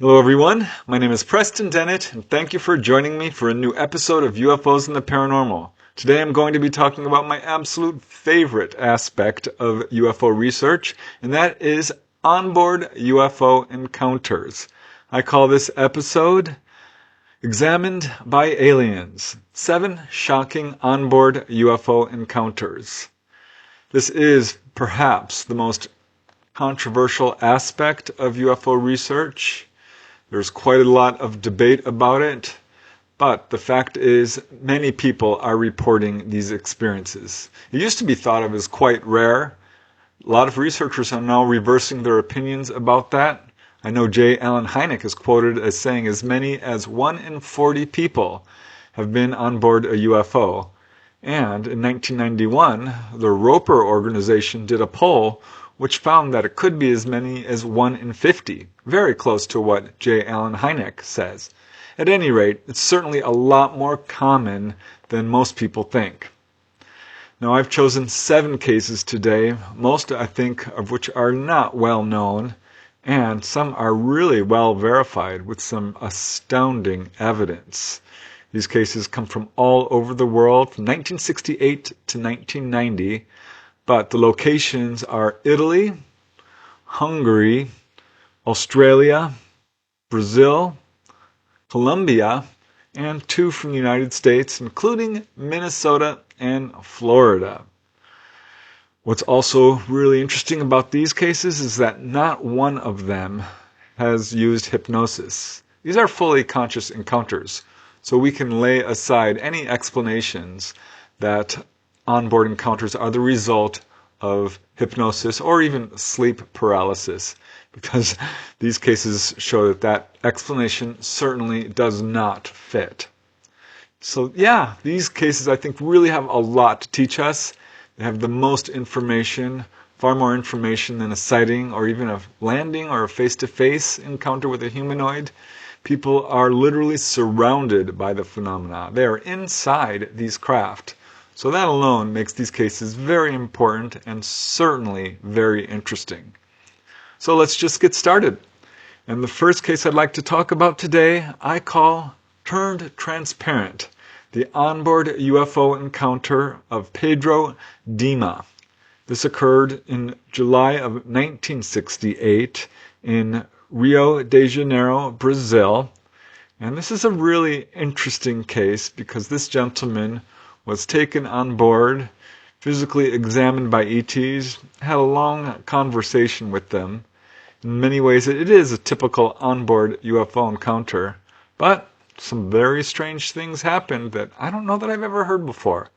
Hello everyone, my name is Preston Dennett, and thank you for joining me for a new episode of UFOs and the Paranormal. Today I'm going to be talking about my absolute favorite aspect of UFO research, and that is onboard UFO encounters. I call this episode Examined by Aliens, 7 Shocking Onboard UFO Encounters. This is perhaps the most controversial aspect of UFO research. There's quite a lot of debate about it, but the fact is many people are reporting these experiences. It used to be thought of as quite rare. A lot of researchers are now reversing their opinions about that. I know J. Allen Hynek is quoted as saying as many as 1 in 40 people have been on board a UFO. And in 1991, the Roper organization did a poll which found that it could be as many as 1 in 50, very close to what J. Allen Hynek says. At any rate, it's certainly a lot more common than most people think. Now, I've chosen 7 cases today, most I think of which are not well known, and some are really well verified with some astounding evidence. These cases come from all over the world, from 1968 to 1990, but the locations are Italy, Hungary, Australia, Brazil, Colombia, and 2 from the United States, including Minnesota and Florida. What's also really interesting about these cases is that not one of them has used hypnosis. These are fully conscious encounters, so we can lay aside any explanations that onboard encounters are the result of hypnosis or even sleep paralysis, because these cases show that that explanation certainly does not fit. So yeah, these cases I think really have a lot to teach us. They have the most information, far more information than a sighting or even a landing or a face-to-face encounter with a humanoid. People are literally surrounded by the phenomena. They are inside these craft. So that alone makes these cases very important and certainly very interesting. So let's just get started. And the first case I'd like to talk about today, I call Turned Transparent, the onboard UFO encounter of Pedro Dima. This occurred in July of 1968 in Rio de Janeiro, Brazil. And this is a really interesting case because this gentleman was taken on board, physically examined by ETs, had a long conversation with them. In many ways, it is a typical onboard UFO encounter, but some very strange things happened that I don't know that I've ever heard before.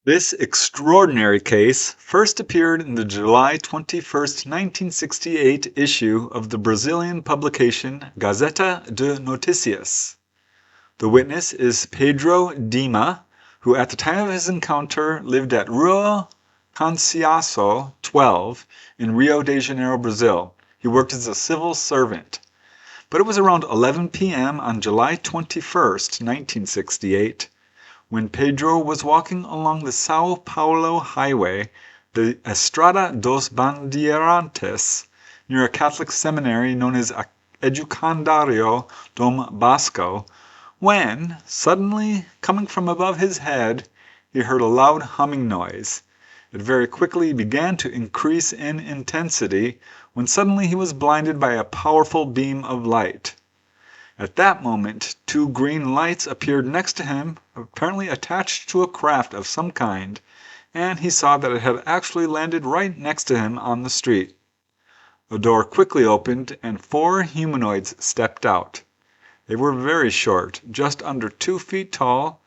This extraordinary case first appeared in the July 21st, 1968 issue of the Brazilian publication Gazeta de Notícias. The witness is Pedro Dima, who at the time of his encounter lived at Rua Conceição 12 in Rio de Janeiro, Brazil. He worked as a civil servant. But it was around 11 p.m. on July 21st, 1968, when Pedro was walking along the São Paulo highway, the Estrada dos Bandeirantes, near a Catholic seminary known as Educandário Dom Bosco, when, suddenly, coming from above his head, he heard a loud humming noise. It very quickly began to increase in intensity, when suddenly he was blinded by a powerful beam of light. At that moment, 2 green lights appeared next to him, apparently attached to a craft of some kind, and he saw that it had actually landed right next to him on the street. A door quickly opened, and 4 humanoids stepped out. They were very short, just under 2 feet tall.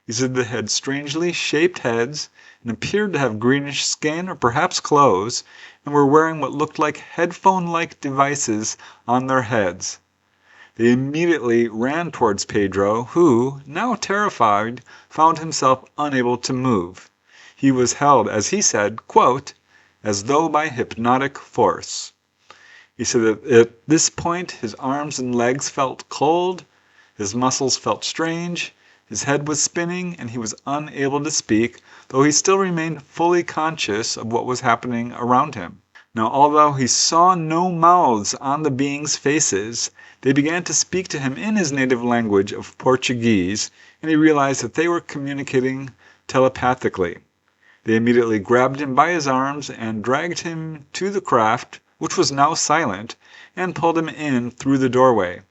These had strangely shaped heads and appeared to have greenish skin or perhaps clothes, and were wearing what looked like headphone-like devices on their heads. They immediately ran towards Pedro, who, now terrified, found himself unable to move. He was held, as he said, quote, as though by hypnotic force. He said that at this point his arms and legs felt cold, his muscles felt strange, his head was spinning, and he was unable to speak, though he still remained fully conscious of what was happening around him. Now, although he saw no mouths on the beings' faces, they began to speak to him in his native language of Portuguese, and he realized that they were communicating telepathically. They immediately grabbed him by his arms and dragged him to the craft, which was now silent, and pulled him in through the doorway.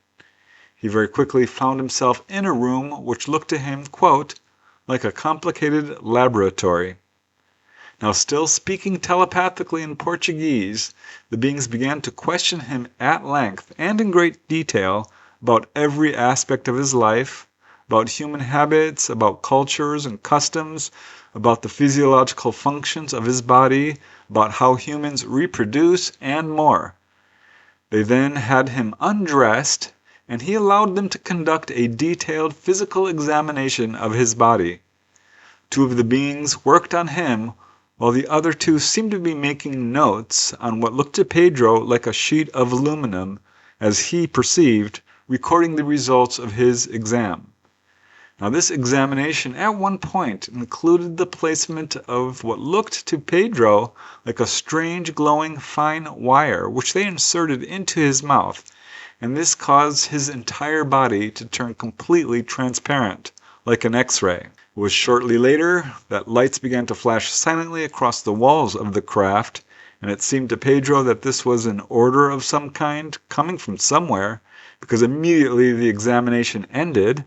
He very quickly found himself in a room which looked to him, quote, like a complicated laboratory. Now, still speaking telepathically in Portuguese, the beings began to question him at length and in great detail about every aspect of his life, about human habits, about cultures and customs, about the physiological functions of his body, about how humans reproduce, and more. They then had him undressed, and he allowed them to conduct a detailed physical examination of his body. Two of the beings worked on him, while the other two seemed to be making notes on what looked to Pedro like a sheet of aluminum, as he perceived, recording the results of his exam. Now, this examination at one point included the placement of what looked to Pedro like a strange glowing fine wire, which they inserted into his mouth, and this caused his entire body to turn completely transparent, like an X-ray. It was shortly later that lights began to flash silently across the walls of the craft, and it seemed to Pedro that this was an order of some kind coming from somewhere, because immediately the examination ended,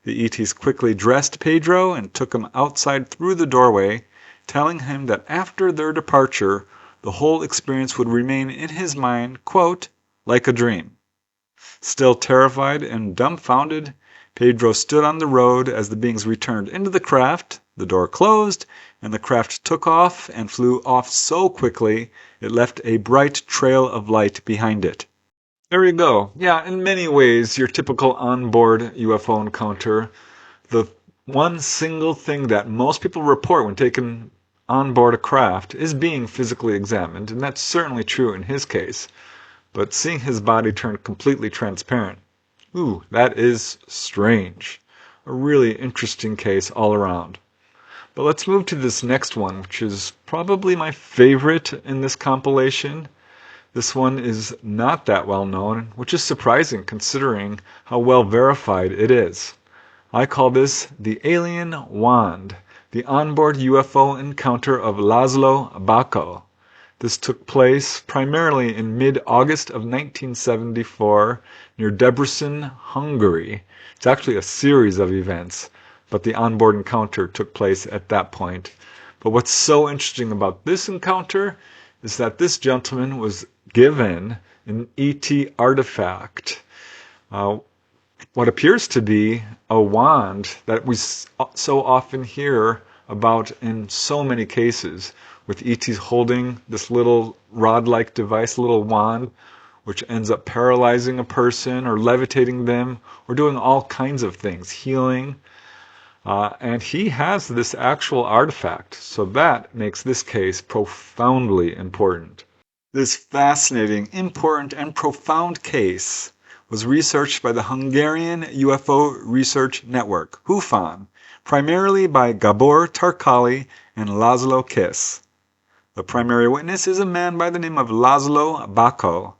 the ETs quickly dressed Pedro and took him outside through the doorway, telling him that after their departure, the whole experience would remain in his mind, quote, like a dream. Still terrified and dumbfounded, Pedro stood on the road as the beings returned into the craft, the door closed, and the craft took off and flew off so quickly it left a bright trail of light behind it. There you go. Yeah, in many ways, your typical onboard UFO encounter. The one single thing that most people report when taken on board a craft is being physically examined, and that's certainly true in his case. But seeing his body turn completely transparent, ooh, that is strange. A really interesting case all around. But let's move to this next one, which is probably my favorite in this compilation. This one is not that well known, which is surprising considering how well verified it is. I call this the Alien Wand, the onboard UFO encounter of Laszlo Bako. This took place primarily in mid-August of 1974 near Debrecen, Hungary. It's actually a series of events, but the onboard encounter took place at that point. But what's so interesting about this encounter is that this gentleman was given an ET artifact, what appears to be a wand that we so often hear about in so many cases, with ETs holding this little rod-like device, little wand, which ends up paralyzing a person or levitating them or doing all kinds of things, healing. And he has this actual artifact, so that makes this case profoundly important. This fascinating, important, and profound case was researched by the Hungarian UFO Research Network, HUFON, primarily by Gabor Tarkali and Laszlo Kiss. The primary witness is a man by the name of Laszlo Bako.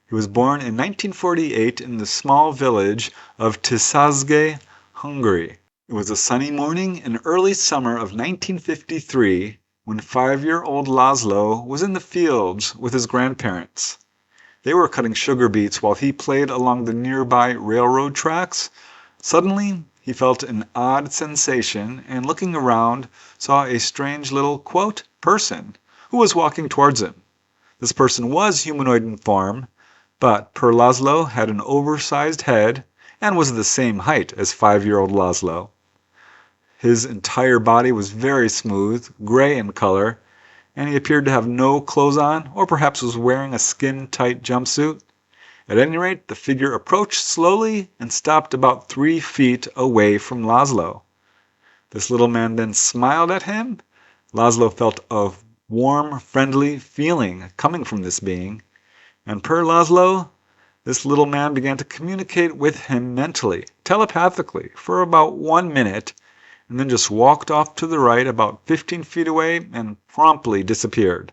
He was born in 1948 in the small village of Tiszázsgy, Hungary. It was a sunny morning in early summer of 1953 when 5-year-old Laszlo was in the fields with his grandparents. They were cutting sugar beets while he played along the nearby railroad tracks. Suddenly, he felt an odd sensation and looking around saw a strange little, quote, person who was walking towards him. This person was humanoid in form, but per Laszlo had an oversized head and was the same height as 5-year-old Laszlo. His entire body was very smooth, gray in color, and he appeared to have no clothes on, or perhaps was wearing a skin-tight jumpsuit. At any rate, the figure approached slowly and stopped about 3 feet away from Laszlo. This little man then smiled at him. Laszlo felt a warm, friendly feeling coming from this being, and per Laszlo, this little man began to communicate with him mentally, telepathically, for about 1 minute, and then just walked off to the right about 15 feet away and promptly disappeared.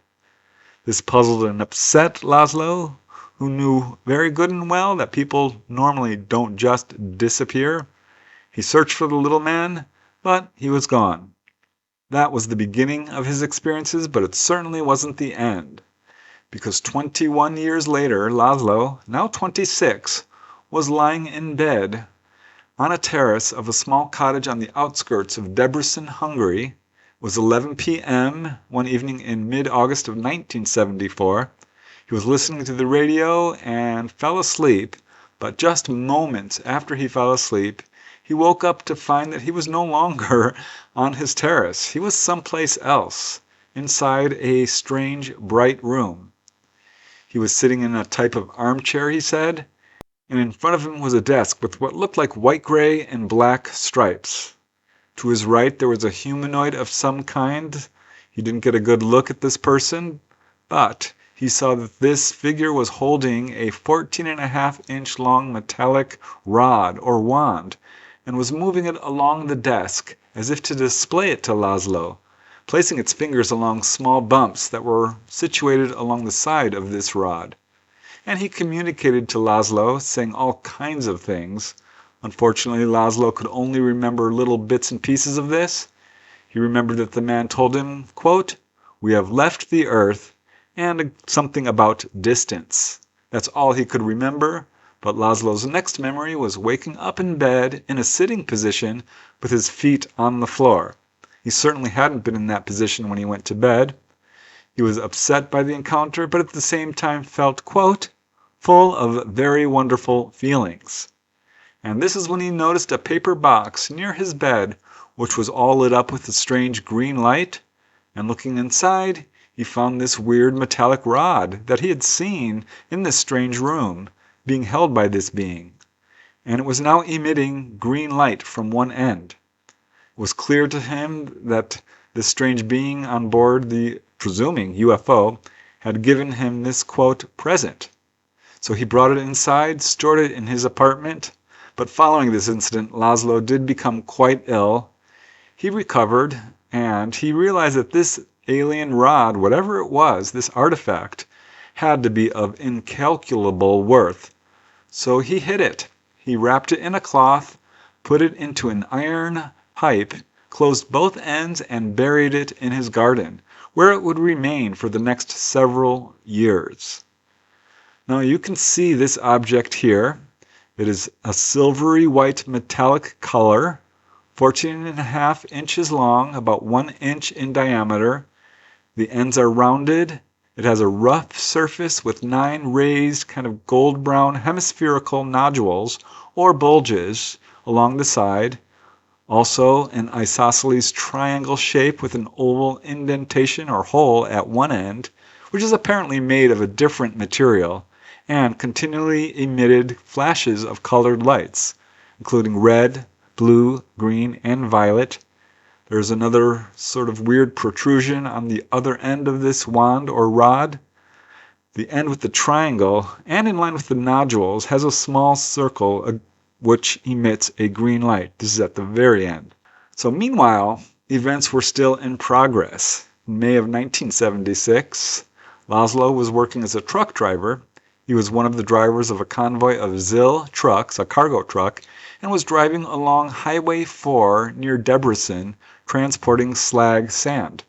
This puzzled and upset Laszlo, who knew very good and well that people normally don't just disappear. He searched for the little man, but he was gone. That was the beginning of his experiences, but it certainly wasn't the end. Because 21 years later, Laszlo, now 26, was lying in bed on a terrace of a small cottage on the outskirts of Debrecen, Hungary. It was 11 p.m. one evening in mid-August of 1974. He was listening to the radio and fell asleep, but just moments after he fell asleep, he woke up to find that he was no longer on his terrace. He was someplace else, inside a strange, bright room. He was sitting in a type of armchair, he said, and in front of him was a desk with what looked like white, gray, and black stripes. To his right there was a humanoid of some kind. He didn't get a good look at this person, but he saw that this figure was holding a 14.5-inch long metallic rod or wand and was moving it along the desk as if to display it to Laszlo, placing its fingers along small bumps that were situated along the side of this rod. And he communicated to Laszlo, saying all kinds of things. Unfortunately, Laszlo could only remember little bits and pieces of this. He remembered that the man told him, quote, "We have left the earth," and something about distance. That's all he could remember, but Laszlo's next memory was waking up in bed in a sitting position with his feet on the floor. He certainly hadn't been in that position when he went to bed. He was upset by the encounter, but at the same time felt, quote, "full of very wonderful feelings." And this is when he noticed a paper box near his bed, which was all lit up with a strange green light, and looking inside, he found this weird metallic rod that he had seen in this strange room, being held by this being, and it was now emitting green light from one end. It was clear to him that this strange being on board the presuming UFO had given him this, quote, present. So he brought it inside, stored it in his apartment, but following this incident, Laszlo did become quite ill. He recovered, and he realized that this alien rod, whatever it was, this artifact, had to be of incalculable worth. So he hid it. He wrapped it in a cloth, put it into an iron pipe, closed both ends, and buried it in his garden, where it would remain for the next several years. Now you can see this object here. It is a silvery white metallic color, 14.5 inches long, about 1 inch in diameter. The ends are rounded. It has a rough surface with 9 raised kind of gold brown hemispherical nodules or bulges along the side. Also an isosceles triangle shape with an oval indentation or hole at one end, which is apparently made of a different material, and continually emitted flashes of colored lights, including red, blue, green, and violet. There's another sort of weird protrusion on the other end of this wand or rod. The end with the triangle, and in line with the nodules, has a small circle which emits a green light. This is at the very end. So meanwhile, events were still in progress. In May of 1976, Laszlo was working as a truck driver. He was one of the drivers of a convoy of ZIL trucks, a cargo truck, and was driving along Highway 4 near Debrecen, transporting slag sand.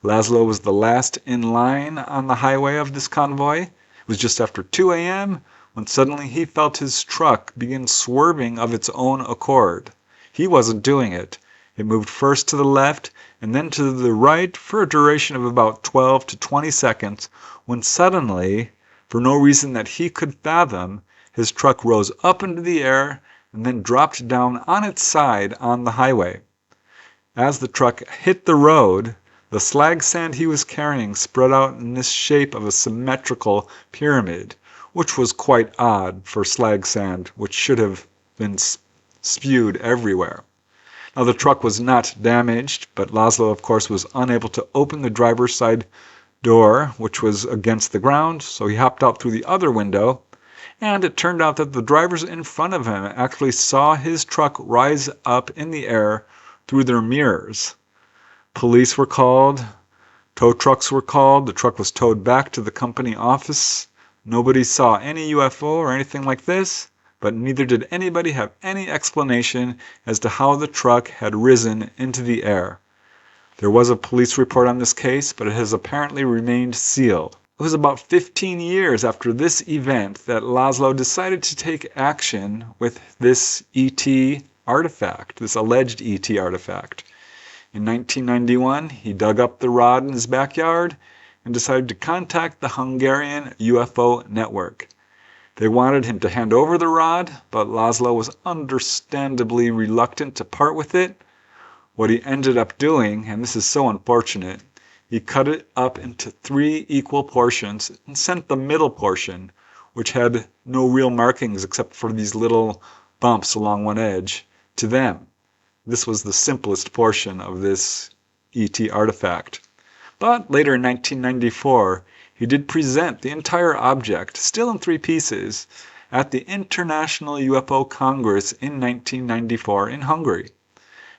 Laszlo was the last in line on the highway of this convoy. It was just after 2 a.m. when suddenly he felt his truck begin swerving of its own accord. He wasn't doing it. It moved first to the left and then to the right for a duration of about 12 to 20 seconds, when suddenly, for no reason that he could fathom, his truck rose up into the air and then dropped down on its side on the highway. As the truck hit the road, the slag sand he was carrying spread out in this shape of a symmetrical pyramid, which was quite odd for slag sand, which should have been spewed everywhere. Now the truck was not damaged, but Laszlo, of course, was unable to open the driver's side door, which was against the ground, so he hopped out through the other window, and it turned out that the drivers in front of him actually saw his truck rise up in the air through their mirrors. Police were called. Tow trucks were called. The truck was towed back to the company office. Nobody saw any UFO or anything like this, but neither did anybody have any explanation as to how the truck had risen into the air. There was a police report on this case, but it has apparently remained sealed. It was about 15 years after this event that Laszlo decided to take action with this ET artifact, this alleged ET artifact. In 1991, he dug up the rod in his backyard and decided to contact the Hungarian UFO network. They wanted him to hand over the rod, but Laszlo was understandably reluctant to part with it. What he ended up doing, and this is so unfortunate, he cut it up into 3 equal portions and sent the middle portion, which had no real markings except for these little bumps along one edge, to them. This was the simplest portion of this ET artifact. But later in 1994, he did present the entire object, still in 3 pieces, at the International UFO Congress in 1994 in Hungary.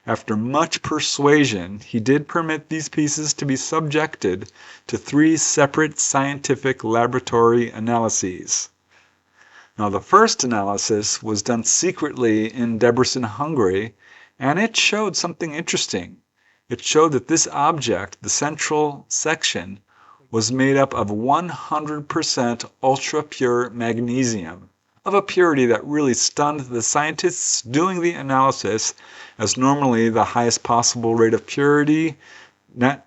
After much persuasion, he did permit these pieces to be subjected to 3 separate scientific laboratory analyses. Now, the first analysis was done secretly in Debrecen, Hungary, and it showed something interesting. It showed that this object, the central section, was made up of 100% ultra-pure magnesium, of a purity that really stunned the scientists doing the analysis, as normally the highest possible rate of purity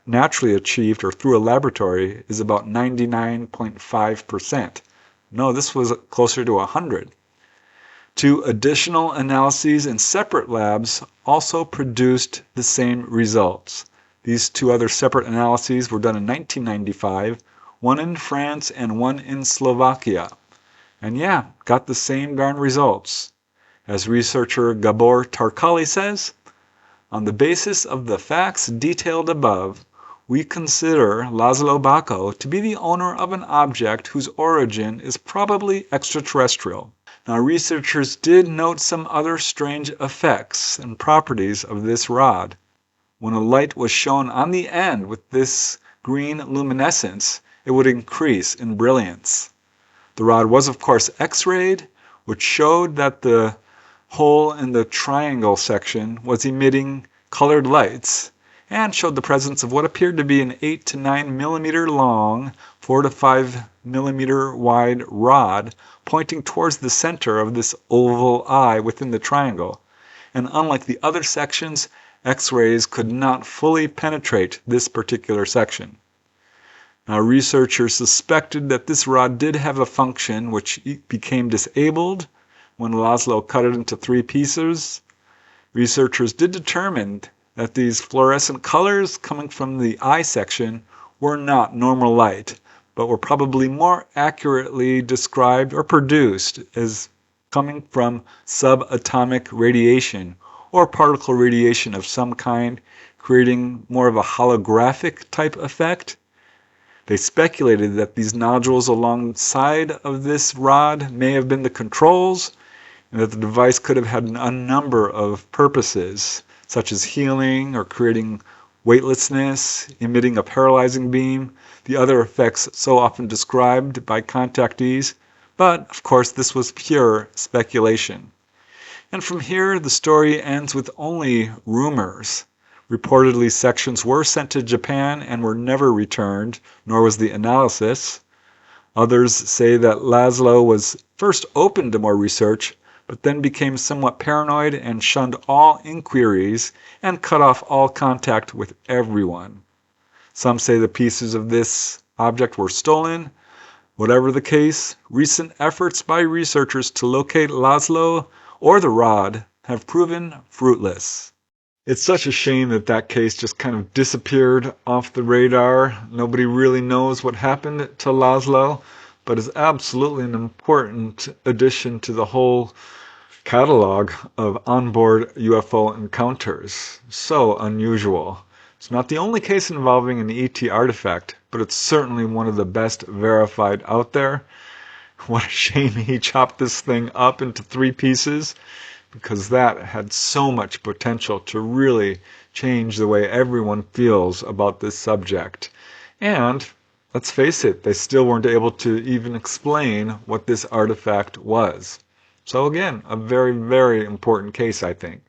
naturally achieved or through a laboratory is about 99.5%. No, this was closer to 100. 2 additional analyses in separate labs also produced the same results. These 2 other separate analyses were done in 1995, one in France and one in Slovakia. And yeah, got the same darn results. As researcher Gabor Tarkali says, on the basis of the facts detailed above, we consider Laszlo Bako to be the owner of an object whose origin is probably extraterrestrial. Now, researchers did note some other strange effects and properties of this rod. When a light was shone on the end with this green luminescence, it would increase in brilliance. The rod was, of course, X-rayed, which showed that the hole in the triangle section was emitting colored lights, and showed the presence of what appeared to be an 8 to 9 millimeter long, 4 to 5 millimeter wide rod pointing towards the center of this oval eye within the triangle. And unlike the other sections, X-rays could not fully penetrate this particular section. Now, researchers suspected that this rod did have a function which became disabled when Laszlo cut it into 3 pieces. Researchers did determine that these fluorescent colors coming from the eye section were not normal light, but were probably more accurately described or produced as coming from subatomic radiation or particle radiation of some kind, creating more of a holographic type effect. They speculated that these nodules alongside of this rod may have been the controls, and that the device could have had a number of purposes, such as healing or creating weightlessness, emitting a paralyzing beam, the other effects so often described by contactees. But, of course, this was pure speculation. And from here, the story ends with only rumors. Reportedly, sections were sent to Japan and were never returned, nor was the analysis. Others say that Laszlo was first open to more research, but then became somewhat paranoid and shunned all inquiries and cut off all contact with everyone. Some say the pieces of this object were stolen. Whatever the case, recent efforts by researchers to locate Laszlo or the rod have proven fruitless. It's such a shame that that case just kind of disappeared off the radar. Nobody really knows what happened to Laszlo, but it's absolutely an important addition to the whole catalog of onboard UFO encounters. So unusual. It's not the only case involving an ET artifact, but it's certainly one of the best verified out there. What a shame he chopped this thing up into 3 pieces, because that had so much potential to really change the way everyone feels about this subject. And let's face it, they still weren't able to even explain what this artifact was. So again, a very, very important case, I think.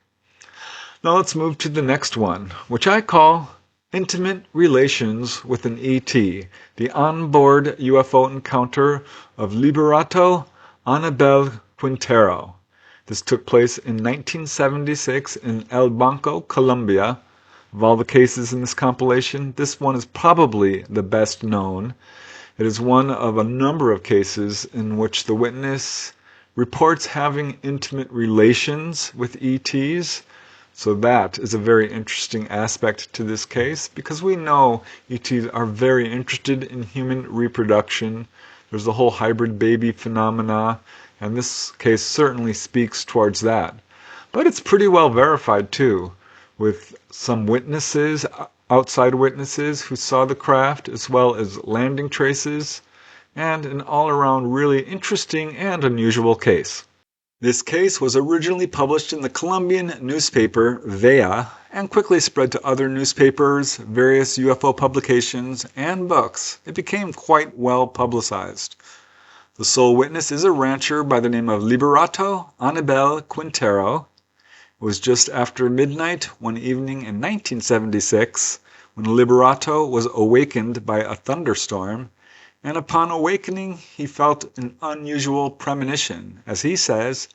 Now let's move to the next one, which I call Intimate Relations with an ET, the onboard UFO encounter of Liberato Quintero. This took place in 1976 in El Banco, Colombia. Of all the cases in this compilation, this one is probably the best known. It is one of a number of cases in which the witness reports having intimate relations with ETs. So that is a very interesting aspect to this case, because we know ETs are very interested in human reproduction. There's the whole hybrid baby phenomena, and this case certainly speaks towards that. But it's pretty well verified too, with some witnesses, outside witnesses who saw the craft, as well as landing traces, and an all-around really interesting and unusual case. This case was originally published in the Colombian newspaper Vea and quickly spread to other newspapers, various UFO publications, and books. It became quite well publicized. The sole witness is a rancher by the name of Liberato Quintero. It was just after midnight one evening in 1976 when Liberato was awakened by a thunderstorm, and upon awakening he felt an unusual premonition, as he says,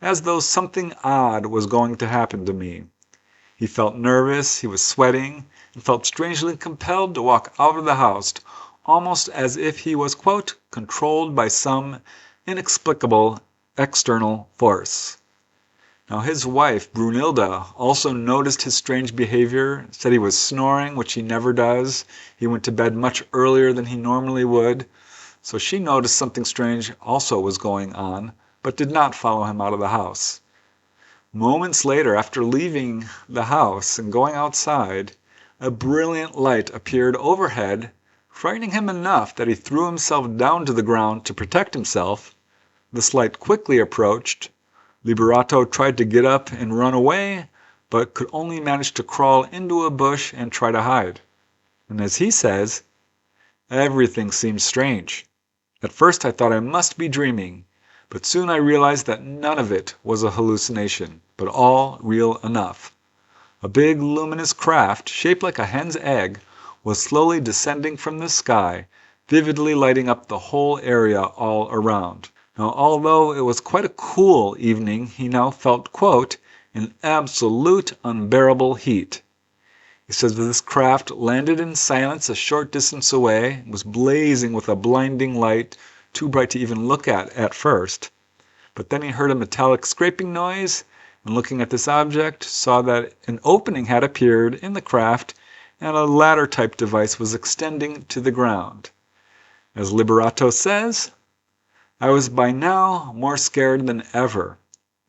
as though something odd was going to happen to me. He felt nervous, he was sweating, and felt strangely compelled to walk out of the house, almost as if he was, quote, controlled by some inexplicable external force. Now his wife, Brunilda, also noticed his strange behavior, said he was snoring, which he never does. He went to bed much earlier than he normally would. So she noticed something strange also was going on, but did not follow him out of the house. Moments later, after leaving the house and going outside, a brilliant light appeared overhead, frightening him enough that he threw himself down to the ground to protect himself. This light quickly approached. Liberato tried to get up and run away, but could only manage to crawl into a bush and try to hide. And as he says, everything seemed strange. At first I thought I must be dreaming, but soon I realized that none of it was a hallucination, but all real enough. A big luminous craft, shaped like a hen's egg, was slowly descending from the sky, vividly lighting up the whole area all around. Now, although it was quite a cool evening, he now felt, quote, an absolute unbearable heat. He says that this craft landed in silence a short distance away, was blazing with a blinding light, too bright to even look at first. But then he heard a metallic scraping noise, and looking at this object, saw that an opening had appeared in the craft, and a ladder-type device was extending to the ground. As Liberato says, I was by now more scared than ever.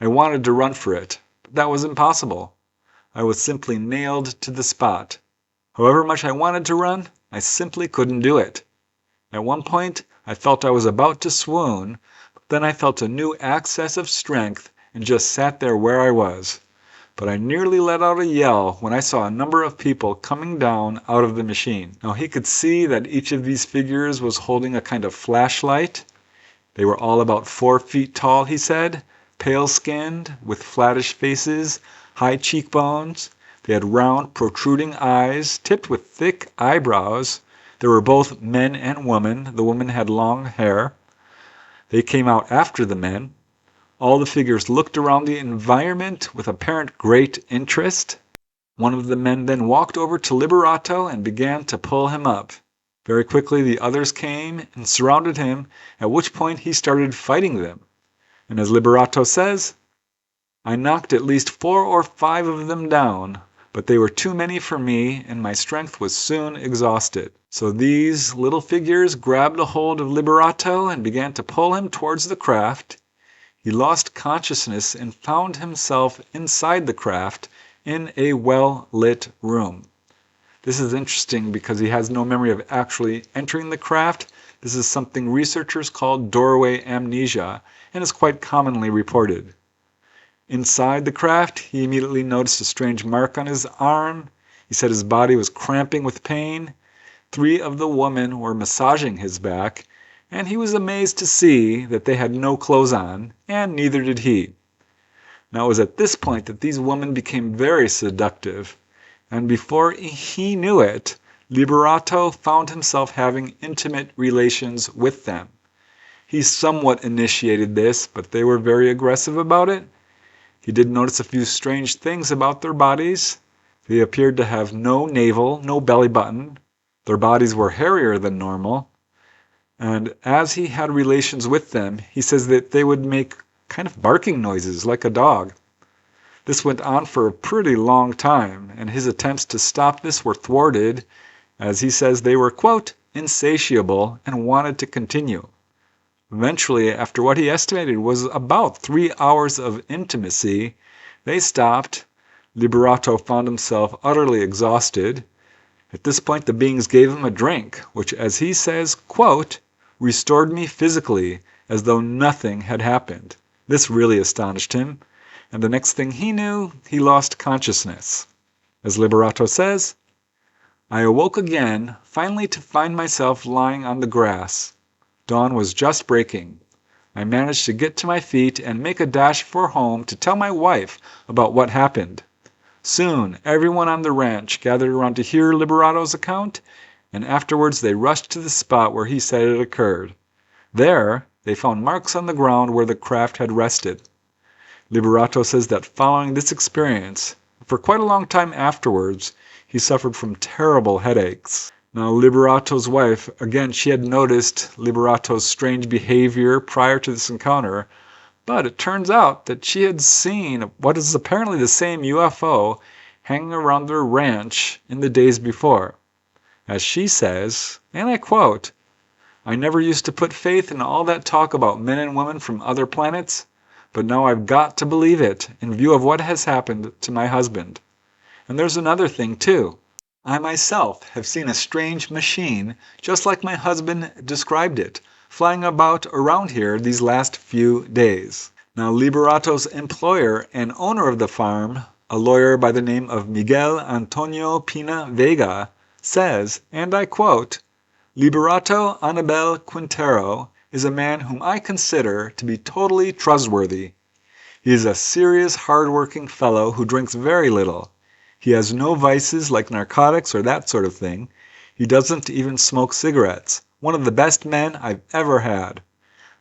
I wanted to run for it, but that was impossible. I was simply nailed to the spot. However much I wanted to run, I simply couldn't do it. At one point, I felt I was about to swoon, but then I felt a new access of strength and just sat there where I was. But I nearly let out a yell when I saw a number of people coming down out of the machine. Now he could see that each of these figures was holding a kind of flashlight. They were all about 4 feet tall, he said, pale-skinned, with flattish faces, high cheekbones. They had round, protruding eyes, tipped with thick eyebrows. They were both men and women. The women had long hair. They came out after the men. All the figures looked around the environment with apparent great interest. One of the men then walked over to Liberato and began to pull him up. Very quickly the others came and surrounded him, at which point he started fighting them. And as Liberato says, I knocked at least 4 or 5 of them down, but they were too many for me and my strength was soon exhausted. So these little figures grabbed a hold of Liberato and began to pull him towards the craft. He lost consciousness and found himself inside the craft in a well-lit room. This is interesting because he has no memory of actually entering the craft. This is something researchers call doorway amnesia and is quite commonly reported. Inside the craft, he immediately noticed a strange mark on his arm. He said his body was cramping with pain. 3 of the women were massaging his back, and he was amazed to see that they had no clothes on, and neither did he. Now it was at this point that these women became very seductive, and before he knew it, Liberato found himself having intimate relations with them. He somewhat initiated this, but they were very aggressive about it. He did notice a few strange things about their bodies. They appeared to have no navel, no belly button. Their bodies were hairier than normal. And as he had relations with them, he says that they would make kind of barking noises like a dog. This went on for a pretty long time, and his attempts to stop this were thwarted, as he says they were, quote, insatiable and wanted to continue. Eventually, after what he estimated was about 3 hours of intimacy, they stopped. Liberato found himself utterly exhausted. At this point, the beings gave him a drink, which, as he says, quote, restored me physically as though nothing had happened. This really astonished him, and the next thing he knew, he lost consciousness. As Liberato says, I awoke again, finally to find myself lying on the grass. Dawn was just breaking. I managed to get to my feet and make a dash for home to tell my wife about what happened. Soon, everyone on the ranch gathered around to hear Liberato's account, and afterwards they rushed to the spot where he said it occurred. There, they found marks on the ground where the craft had rested. Liberato says that following this experience, for quite a long time afterwards, he suffered from terrible headaches. Now, Liberato's wife, again, she had noticed Liberato's strange behavior prior to this encounter, but it turns out that she had seen what is apparently the same UFO hanging around their ranch in the days before. As she says, and I quote, I never used to put faith in all that talk about men and women from other planets, but now I've got to believe it in view of what has happened to my husband. And there's another thing too. I myself have seen a strange machine, just like my husband described it, flying about around here these last few days. Now, Liberato's employer and owner of the farm, a lawyer by the name of Miguel Antonio Pina Vega, says, and I quote, Liberato Anibal Quintero is a man whom I consider to be totally trustworthy. He is a serious, hard-working fellow who drinks very little. He has no vices like narcotics or that sort of thing. He doesn't even smoke cigarettes. One of the best men I've ever had.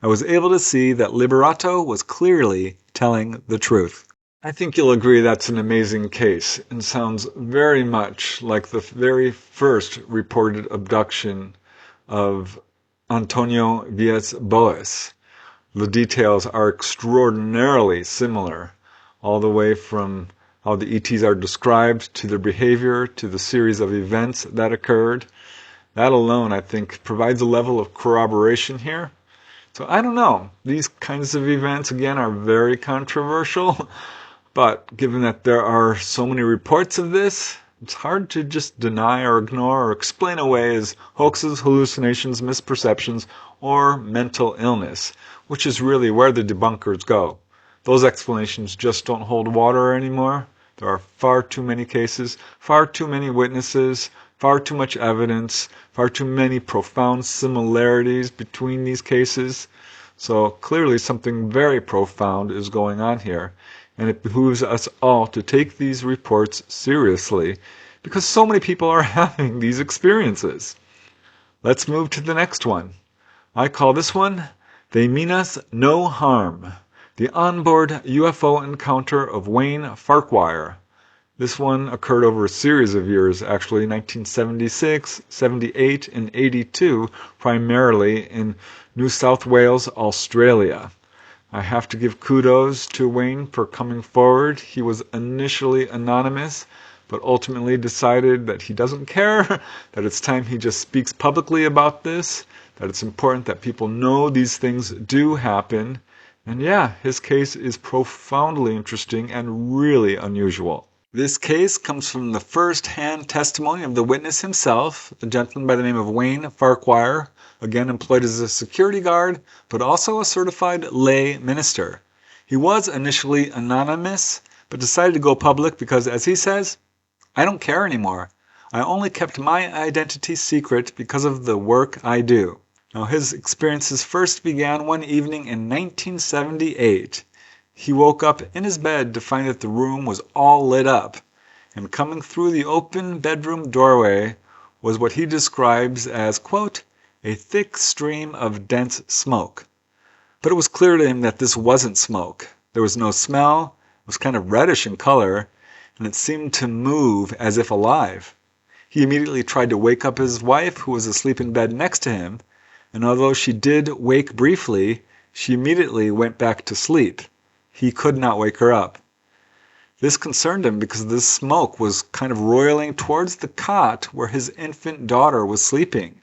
I was able to see that Liberato was clearly telling the truth. I think you'll agree that's an amazing case and sounds very much like the very first reported abduction of Antonio Villas-Boas. The details are extraordinarily similar, all the way from how the ETs are described to their behavior to the series of events that occurred. That alone, I think, provides a level of corroboration here. So I don't know. These kinds of events, again, are very controversial. But given that there are so many reports of this, it's hard to just deny or ignore or explain away as hoaxes, hallucinations, misperceptions, or mental illness, which is really where the debunkers go. Those explanations just don't hold water anymore. There are far too many cases, far too many witnesses, far too much evidence, far too many profound similarities between these cases. So clearly something very profound is going on here. And it behooves us all to take these reports seriously because so many people are having these experiences. Let's move to the next one. I call this one, They Mean Us No Harm. The onboard UFO encounter of Wayne Farquhar. This one occurred over a series of years, actually, 1976, 78, and 82, primarily in New South Wales, Australia. I have to give kudos to Wayne for coming forward. He was initially anonymous, but ultimately decided that he doesn't care, that it's time he just speaks publicly about this, that it's important that people know these things do happen. And yeah, his case is profoundly interesting and really unusual. This case comes from the first-hand testimony of the witness himself, a gentleman by the name of Wayne Farquhar, again employed as a security guard, but also a certified lay minister. He was initially anonymous, but decided to go public because, as he says, I don't care anymore. I only kept my identity secret because of the work I do. Now, his experiences first began one evening in 1978. He woke up in his bed to find that the room was all lit up, and coming through the open bedroom doorway was what he describes as, quote, a thick stream of dense smoke. But it was clear to him that this wasn't smoke. There was no smell, it was kind of reddish in color, and it seemed to move as if alive. He immediately tried to wake up his wife, who was asleep in bed next to him, and although she did wake briefly, she immediately went back to sleep. He could not wake her up. This concerned him because this smoke was kind of roiling towards the cot where his infant daughter was sleeping.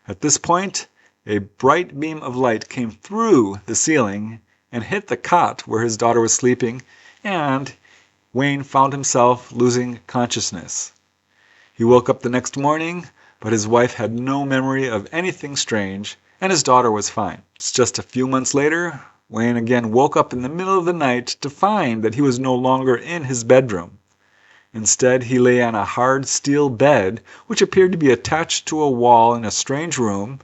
At this point, a bright beam of light came through the ceiling and hit the cot where his daughter was sleeping, and Wayne found himself losing consciousness. He woke up the next morning, but his wife had no memory of anything strange, and his daughter was fine. Just a few months later, Wayne again woke up in the middle of the night to find that he was no longer in his bedroom. Instead, he lay on a hard steel bed, which appeared to be attached to a wall in a strange room.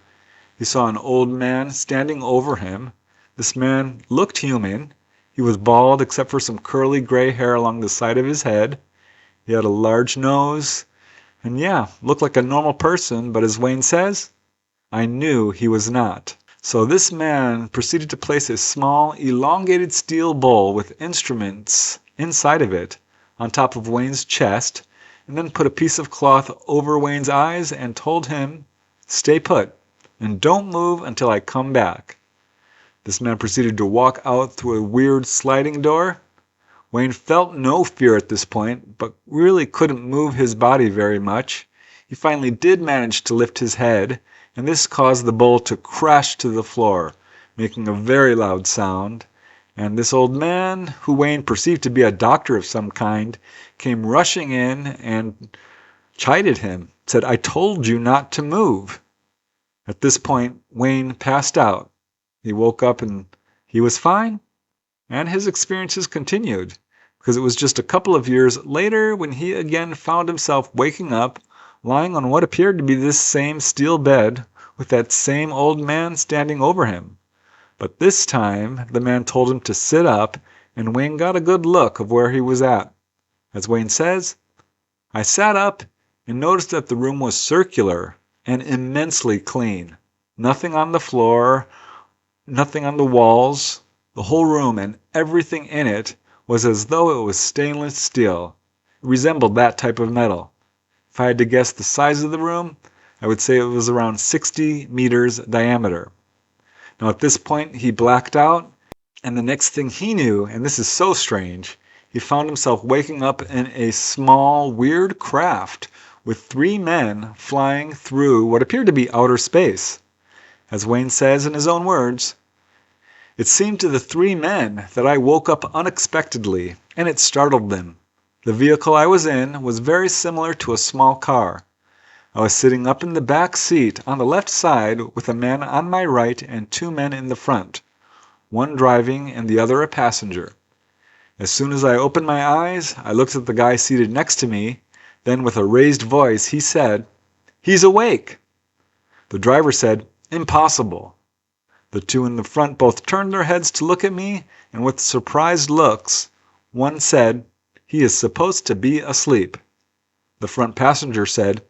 He saw an old man standing over him. This man looked human. He was bald except for some curly gray hair along the side of his head. He had a large nose, and looked like a normal person, but as Wayne says, I knew he was not. So this man proceeded to place a small, elongated steel bowl with instruments inside of it on top of Wayne's chest, and then put a piece of cloth over Wayne's eyes and told him, stay put, and don't move until I come back. This man proceeded to walk out through a weird sliding door. Wayne felt no fear at this point, but really couldn't move his body very much. He finally did manage to lift his head, and this caused the bowl to crash to the floor, making a very loud sound. And this old man, who Wayne perceived to be a doctor of some kind, came rushing in and chided him, said, I told you not to move. At this point, Wayne passed out. He woke up and he was fine, and his experiences continued, because it was just a couple of years later when he again found himself waking up, lying on what appeared to be this same steel bed with that same old man standing over him. But this time, the man told him to sit up, and Wayne got a good look of where he was at. As Wayne says, I sat up and noticed that the room was circular and immensely clean. Nothing on the floor, nothing on the walls. The whole room and everything in it was as though it was stainless steel. It resembled that type of metal. If I had to guess the size of the room, I would say it was around 60 meters diameter. Now at this point he blacked out, and the next thing he knew, and this is so strange, he found himself waking up in a small, weird craft with 3 men flying through what appeared to be outer space. As Wayne says in his own words, it seemed to the 3 men that I woke up unexpectedly, and it startled them. The vehicle I was in was very similar to a small car. I was sitting up in the back seat on the left side with a man on my right and 2 men in the front, one driving and the other a passenger. As soon as I opened my eyes, I looked at the guy seated next to me. Then with a raised voice, he said, "He's awake." The driver said, "Impossible." The 2 in the front both turned their heads to look at me, and with surprised looks, one said, "He is supposed to be asleep." The front passenger said,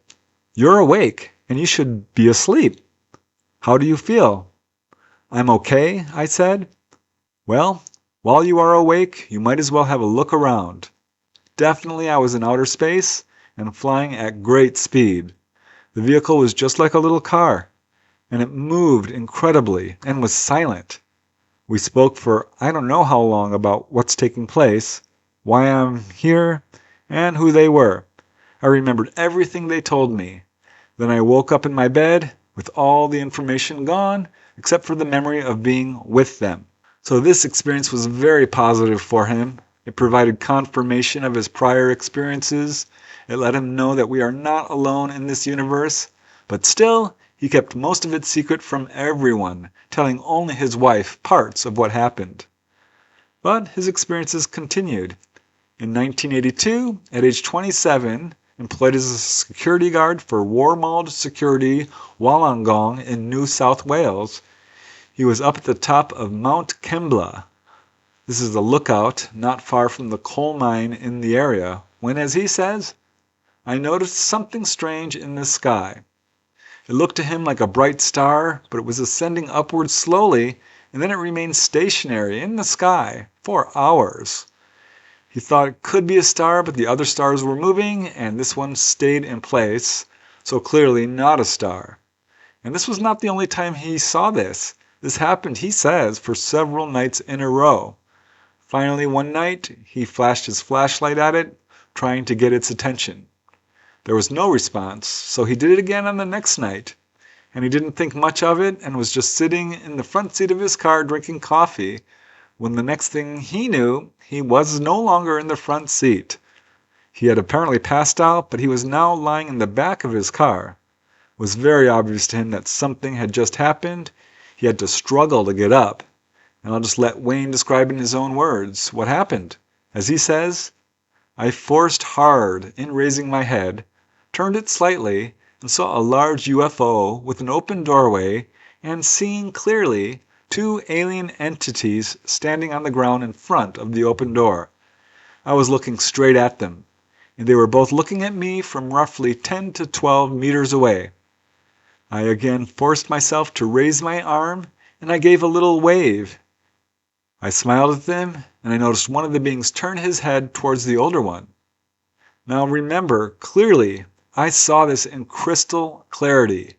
"You're awake, and you should be asleep. How do you feel?" "I'm okay," I said. "Well, while you are awake, you might as well have a look around." Definitely I was in outer space and flying at great speed. The vehicle was just like a little car, and it moved incredibly and was silent. We spoke for I don't know how long about what's taking place, why I'm here, and who they were. I remembered everything they told me. Then I woke up in my bed with all the information gone, except for the memory of being with them. So this experience was very positive for him. It provided confirmation of his prior experiences. It let him know that we are not alone in this universe. But still, he kept most of it secret from everyone, telling only his wife parts of what happened. But his experiences continued. In 1982, at age 27, employed as a security guard for Wormald Security Wollongong in New South Wales. He was up at the top of Mount Kembla. This is a lookout not far from the coal mine in the area, when, as he says, I noticed something strange in the sky. It looked to him like a bright star, but it was ascending upwards slowly, and then it remained stationary in the sky for hours. He thought it could be a star, but the other stars were moving, and this one stayed in place, so clearly not a star. And this was not the only time he saw this. This happened, he says, for several nights in a row. Finally, one night, he flashed his flashlight at it, trying to get its attention. There was no response, so he did it again on the next night, and he didn't think much of it and was just sitting in the front seat of his car drinking coffee, when the next thing he knew, he was no longer in the front seat. He had apparently passed out, but he was now lying in the back of his car. It was very obvious to him that something had just happened. He had to struggle to get up. And I'll just let Wayne describe in his own words what happened. As he says, I forced hard in raising my head, turned it slightly, and saw a large UFO with an open doorway, and seeing clearly, two alien entities standing on the ground in front of the open door. I was looking straight at them, and they were both looking at me from roughly 10 to 12 meters away. I again forced myself to raise my arm, and I gave a little wave. I smiled at them, and I noticed one of the beings turn his head towards the older one. Now remember, clearly, I saw this in crystal clarity.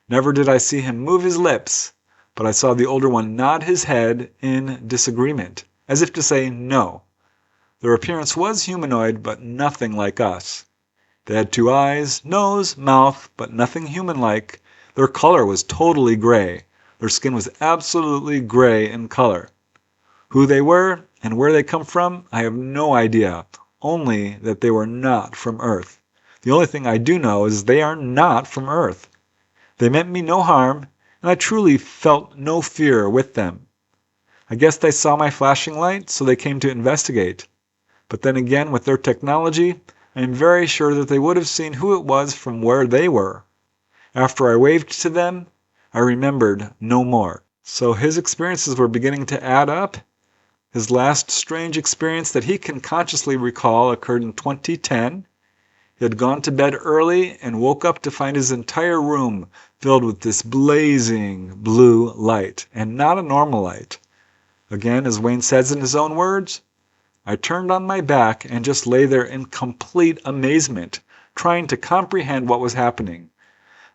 Never did I see him move his lips, but I saw the older one nod his head in disagreement, as if to say no. Their appearance was humanoid, but nothing like us. They had two eyes, nose, mouth, but nothing human-like. Their color was totally gray. Their skin was absolutely gray in color. Who they were and where they come from, I have no idea, only that they were not from Earth. The only thing I do know is they are not from Earth. They meant me no harm, and I truly felt no fear with them. I guess they saw my flashing light, so they came to investigate. But then again, with their technology, I am very sure that they would have seen who it was from where they were. After I waved to them, I remembered no more. So his experiences were beginning to add up. His last strange experience that he can consciously recall occurred in 2010. He had gone to bed early and woke up to find his entire room filled with this blazing blue light, and not a normal light. Again, as Wayne says in his own words, I turned on my back and just lay there in complete amazement, trying to comprehend what was happening.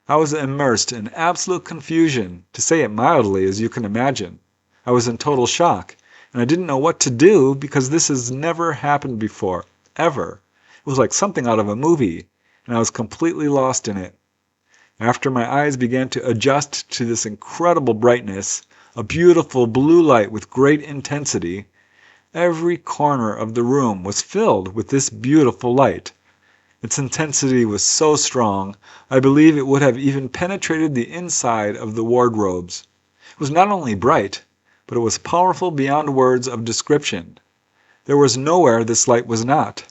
I was immersed in absolute confusion, to say it mildly, as you can imagine. I was in total shock, and I didn't know what to do because this has never happened before, ever. It was like something out of a movie, and I was completely lost in it. After my eyes began to adjust to this incredible brightness, a beautiful blue light with great intensity, every corner of the room was filled with this beautiful light. Its intensity was so strong, I believe it would have even penetrated the inside of the wardrobes. It was not only bright, but it was powerful beyond words of description. There was nowhere this light was not.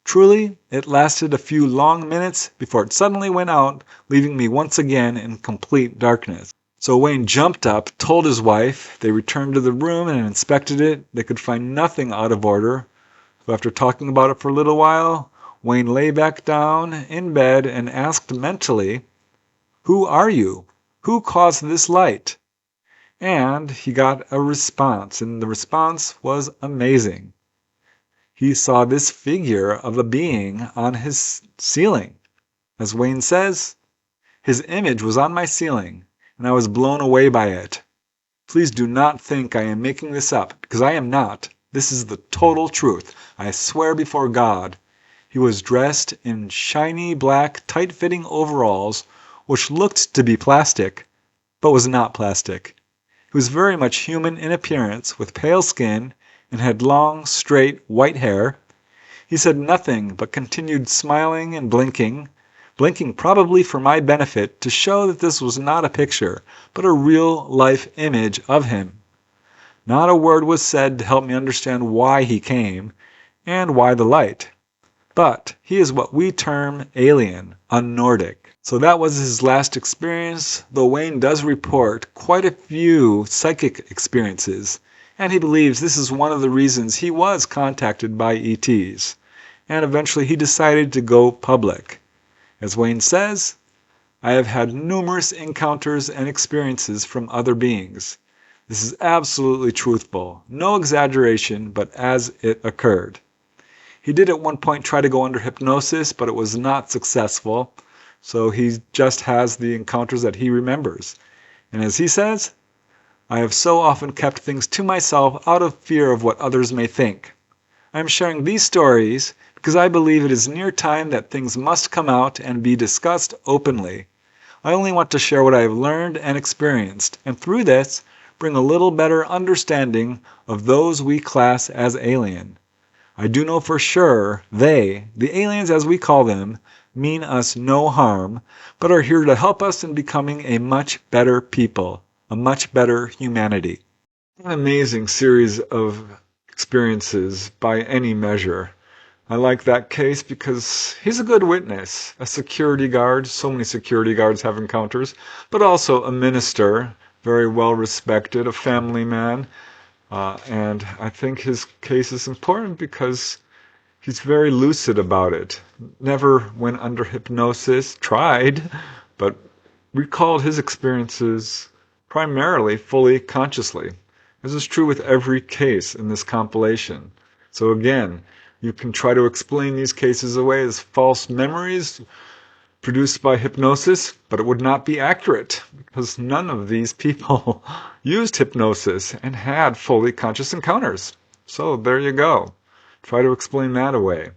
Truly, it lasted a few long minutes before it suddenly went out, leaving me once again in complete darkness. So Wayne jumped up, told his wife. They returned to the room and inspected it. They could find nothing out of order. So after talking about it for a little while, Wayne lay back down in bed and asked mentally, "Who are you? Who caused this light?" And he got a response, and the response was amazing. He saw this figure of a being on his ceiling. As Wayne says, his image was on my ceiling, and I was blown away by it. Please do not think I am making this up, because I am not. This is the total truth. I swear before God. He was dressed in shiny black, tight-fitting overalls, which looked to be plastic, but was not plastic. He was very much human in appearance, with pale skin, and had long, straight, white hair. He said nothing, but continued smiling and blinking probably for my benefit, to show that this was not a picture, but a real-life image of him. Not a word was said to help me understand why he came, and why the light. But he is what we term alien, un-Nordic. So that was his last experience, though Wayne does report quite a few psychic experiences, and he believes this is one of the reasons he was contacted by ETs. And eventually he decided to go public. As Wayne says, I have had numerous encounters and experiences from other beings. This is absolutely truthful, no exaggeration, but as it occurred. He did at one point try to go under hypnosis, but it was not successful, so he just has the encounters that he remembers. And as he says, I have so often kept things to myself out of fear of what others may think. I am sharing these stories because I believe it is near time that things must come out and be discussed openly. I only want to share what I have learned and experienced, and through this, bring a little better understanding of those we class as alien. I do know for sure they, the aliens as we call them, mean us no harm, but are here to help us in becoming a much better people, a much better humanity. An amazing series of experiences by any measure. I like that case because he's a good witness, a security guard. So many security guards have encounters, but also a minister, very well respected, a family man. And I think his case is important because he's very lucid about it. Never went under hypnosis, tried, but recalled his experiences primarily fully consciously. This is true with every case in this compilation. So again, you can try to explain these cases away as false memories produced by hypnosis, but it would not be accurate because none of these people used hypnosis and had fully conscious encounters. So there you go. Try to explain that away.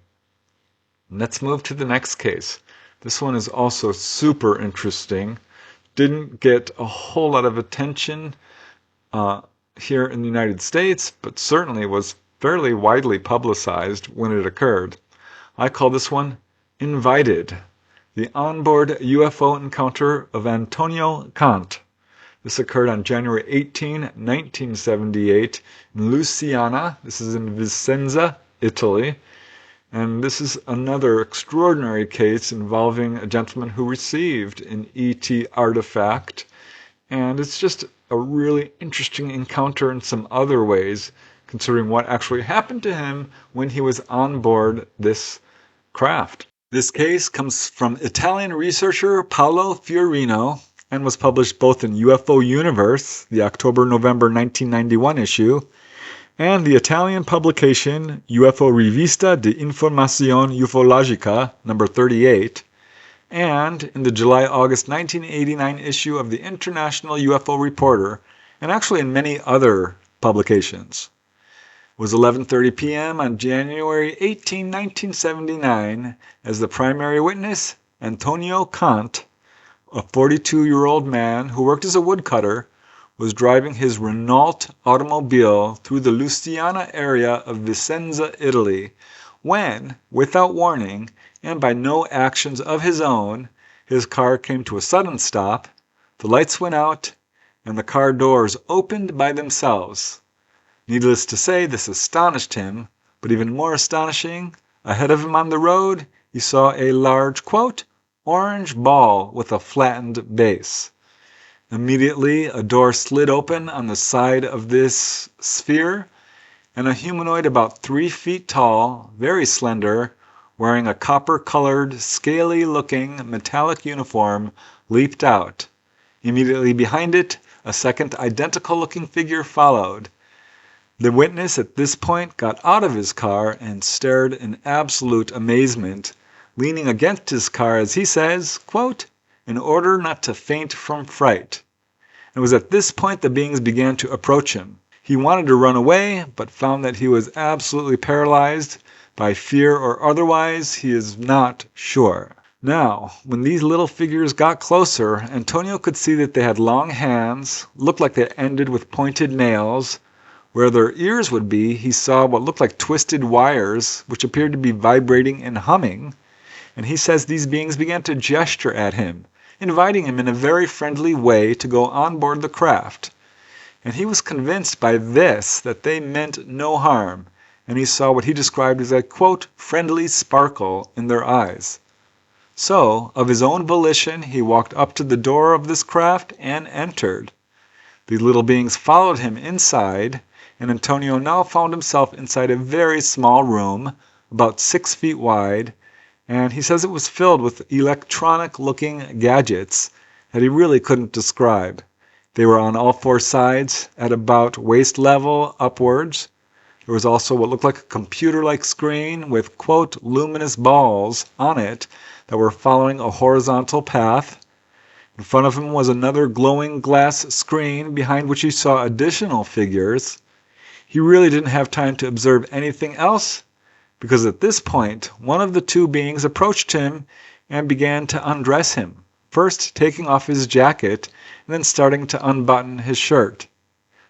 Let's move to the next case. This one is also super interesting. Didn't get a whole lot of attention here in the United States, but certainly was fairly widely publicized when it occurred. I call this one Invited, the onboard UFO encounter of Antonio Conte. This occurred on January 18, 1978 in Luciana. This is in Vicenza, Italy. And this is another extraordinary case involving a gentleman who received an ET artifact. And it's just a really interesting encounter in some other ways, considering what actually happened to him when he was on board this craft. This case comes from Italian researcher Paolo Fiorino and was published both in UFO Universe, the October-November 1991 issue, and the Italian publication UFO Rivista di Informazione Ufologica, number 38, and in the July-August 1989 issue of the International UFO Reporter, and actually in many other publications. It was 11:30 p.m. on January 18, 1979, as the primary witness, Antonio Conte, a 42-year-old man who worked as a woodcutter, was driving his Renault automobile through the Luciana area of Vicenza, Italy, when, without warning, and by no actions of his own, his car came to a sudden stop, the lights went out, and the car doors opened by themselves. Needless to say, this astonished him, but even more astonishing, ahead of him on the road, he saw a large, quote, orange ball with a flattened base. Immediately, a door slid open on the side of this sphere, and a humanoid about 3 feet tall, very slender, wearing a copper-colored, scaly-looking metallic uniform, leaped out. Immediately behind it, a second identical-looking figure followed. The witness at this point got out of his car and stared in absolute amazement, leaning against his car as he says, quote, in order not to faint from fright. It was at this point the beings began to approach him. He wanted to run away, but found that he was absolutely paralyzed by fear or otherwise, he is not sure. Now, when these little figures got closer, Antonio could see that they had long hands, looked like they ended with pointed nails. Where their ears would be, he saw what looked like twisted wires, which appeared to be vibrating and humming. And he says these beings began to gesture at him, inviting him in a very friendly way to go on board the craft. And he was convinced by this that they meant no harm, and he saw what he described as a, quote, friendly sparkle in their eyes. So, of his own volition, he walked up to the door of this craft and entered. The little beings followed him inside, and Antonio now found himself inside a very small room, about 6 feet wide, and he says it was filled with electronic-looking gadgets that he really couldn't describe. They were on all 4 sides at about waist level upwards. There was also what looked like a computer-like screen with, quote, luminous balls on it that were following a horizontal path. In front of him was another glowing glass screen behind which he saw additional figures. He really didn't have time to observe anything else because at this point, one of the 2 beings approached him and began to undress him, first taking off his jacket and then starting to unbutton his shirt.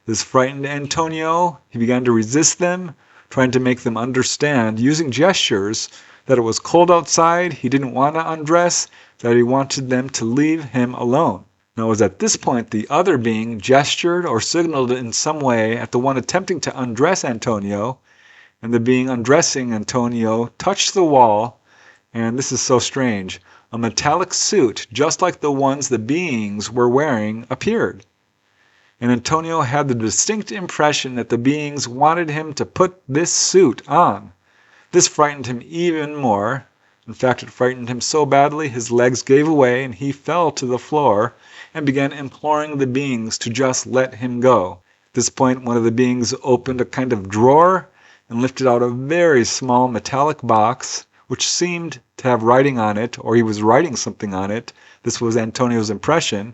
This frightened Antonio. He began to resist them, trying to make them understand, using gestures, that it was cold outside, he didn't want to undress, that he wanted them to leave him alone. Now it was at this point the other being gestured or signaled in some way at the one attempting to undress Antonio, and the being undressing Antonio touched the wall, and this is so strange, a metallic suit just like the ones the beings were wearing appeared. And Antonio had the distinct impression that the beings wanted him to put this suit on. This frightened him even more. In fact, it frightened him so badly his legs gave away and he fell to the floor and began imploring the beings to just let him go. At this point, one of the beings opened a kind of drawer and lifted out a very small metallic box which seemed to have writing on it, or he was writing something on it. This was Antonio's impression.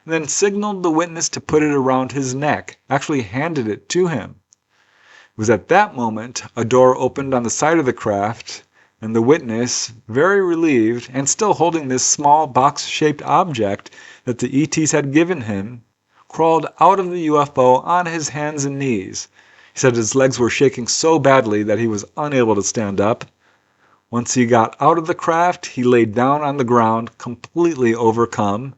And then signaled the witness to put it around his neck, actually handed it to him. It was at that moment a door opened on the side of the craft, and the witness, very relieved and still holding this small box-shaped object that the ETs had given him, crawled out of the UFO on his hands and knees. He said his legs were shaking so badly that he was unable to stand up. Once he got out of the craft, he laid down on the ground, completely overcome.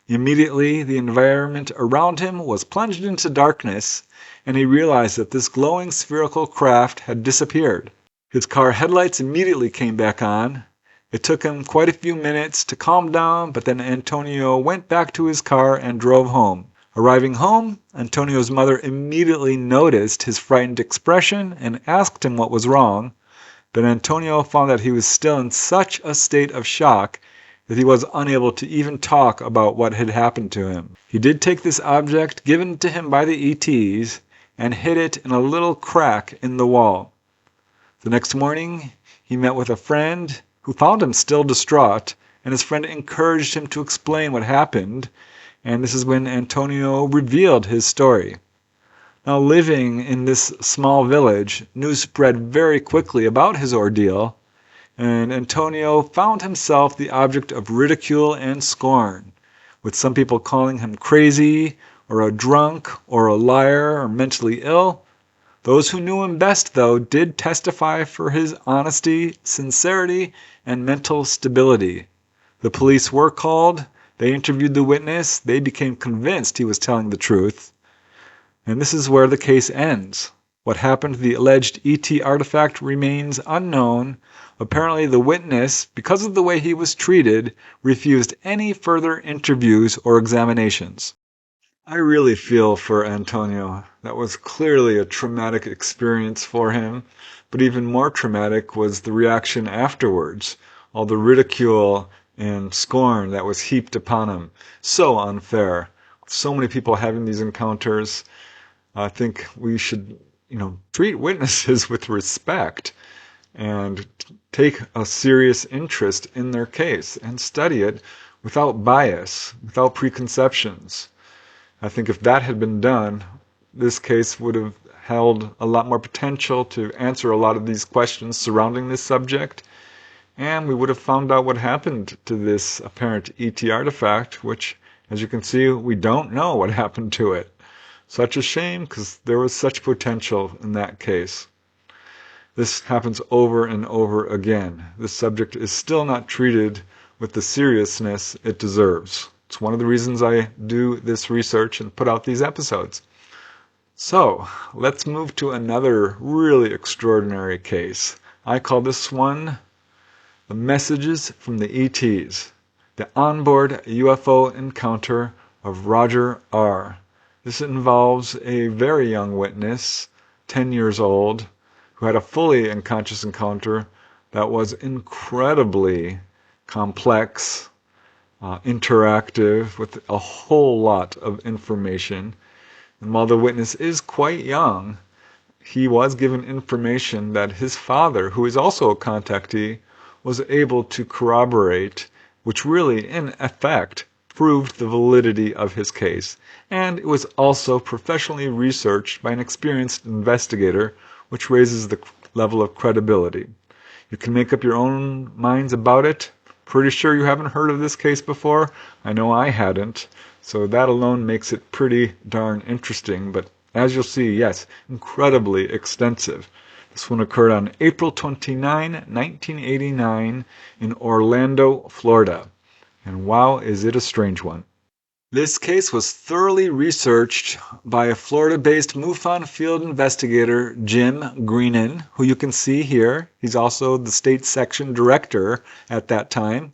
Immediately, the environment around him was plunged into darkness, and he realized that this glowing spherical craft had disappeared. His car headlights immediately came back on. It took him quite a few minutes to calm down, but then Antonio went back to his car and drove home. Arriving home, Antonio's mother immediately noticed his frightened expression and asked him what was wrong, but Antonio found that he was still in such a state of shock that he was unable to even talk about what had happened to him. He did take this object given to him by the ETs and hid it in a little crack in the wall. The next morning, he met with a friend who found him still distraught, and his friend encouraged him to explain what happened, and this is when Antonio revealed his story. Now, living in this small village, news spread very quickly about his ordeal, and Antonio found himself the object of ridicule and scorn, with some people calling him crazy, or a drunk, or a liar, or mentally ill. Those who knew him best, though, did testify for his honesty, sincerity, and mental stability. The police were called, they interviewed the witness, they became convinced he was telling the truth. And this is where the case ends. What happened to the alleged ET artifact remains unknown. Apparently the witness, because of the way he was treated, refused any further interviews or examinations. I really feel for Antonio. That was clearly a traumatic experience for him, but even more traumatic was the reaction afterwards, all the ridicule and scorn that was heaped upon him. So unfair. So many people having these encounters. I think we should, treat witnesses with respect and take a serious interest in their case and study it without bias, without preconceptions. I think if that had been done, this case would have held a lot more potential to answer a lot of these questions surrounding this subject, and we would have found out what happened to this apparent ET artifact, which, as you can see, we don't know what happened to it. Such a shame, because there was such potential in that case. This happens over and over again. This subject is still not treated with the seriousness it deserves. It's one of the reasons I do this research and put out these episodes. So, let's move to another really extraordinary case. I call this one The Messages from the ETs, the onboard UFO encounter of Roger R. This involves a very young witness, 10 years old, who had a fully unconscious encounter that was incredibly complex, interactive, with a whole lot of information. And while the witness is quite young, he was given information that his father, who is also a contactee, was able to corroborate, which really, in effect, proved the validity of his case. And it was also professionally researched by an experienced investigator, which raises the level of credibility. You can make up your own minds about it. Pretty sure you haven't heard of this case before. I know I hadn't. So that alone makes it pretty darn interesting. But as you'll see, yes, incredibly extensive. This one occurred on April 29, 1989 in Orlando, Florida. And wow, is it a strange one. This case was thoroughly researched by a Florida-based MUFON field investigator, Jim Greenan, who you can see here. He's also the state section director at that time.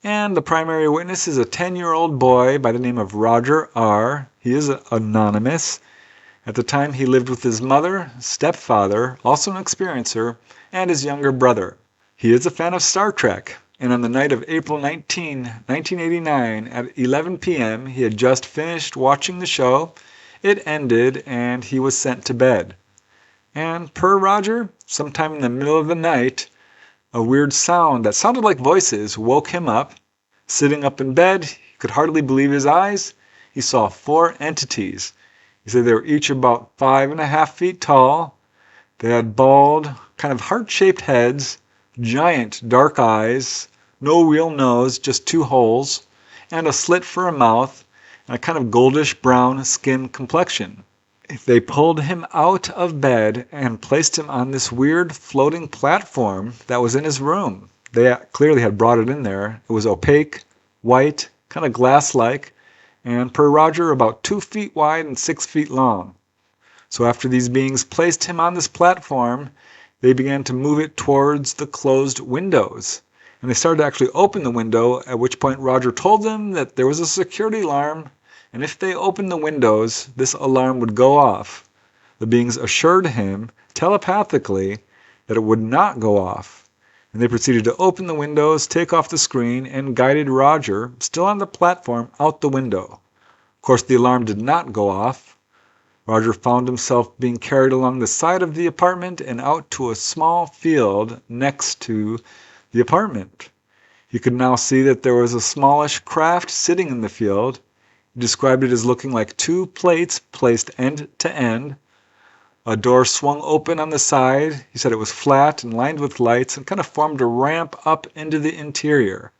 And the primary witness is a 10-year-old boy by the name of Roger R. He is anonymous. At the time, he lived with his mother, stepfather, also an experiencer, and his younger brother. He is a fan of Star Trek, and on the night of April 19, 1989, at 11 p.m., he had just finished watching the show. It ended, and he was sent to bed. And per Roger, sometime in the middle of the night, a weird sound that sounded like voices woke him up. Sitting up in bed, he could hardly believe his eyes. He saw 4 entities. He said they were each about 5.5 feet tall. They had bald, kind of heart-shaped heads, giant dark eyes, no real nose, just 2 holes, and a slit for a mouth, and a kind of goldish brown skin complexion. They pulled him out of bed and placed him on this weird floating platform that was in his room. They clearly had brought it in there. It was opaque, white, kind of glass-like, and per Roger, about 2 feet wide and 6 feet long. So after these beings placed him on this platform, they began to move it towards the closed windows. And they started to actually open the window, at which point Roger told them that there was a security alarm, and if they opened the windows, this alarm would go off. The beings assured him, telepathically, that it would not go off. And they proceeded to open the windows, take off the screen, and guided Roger, still on the platform, out the window. Of course, the alarm did not go off. Roger found himself being carried along the side of the apartment and out to a small field next to the apartment. He could now see that there was a smallish craft sitting in the field. He described it as looking like 2 plates placed end to end. A door swung open on the side. He said it was flat and lined with lights and kind of formed a ramp up into the interior.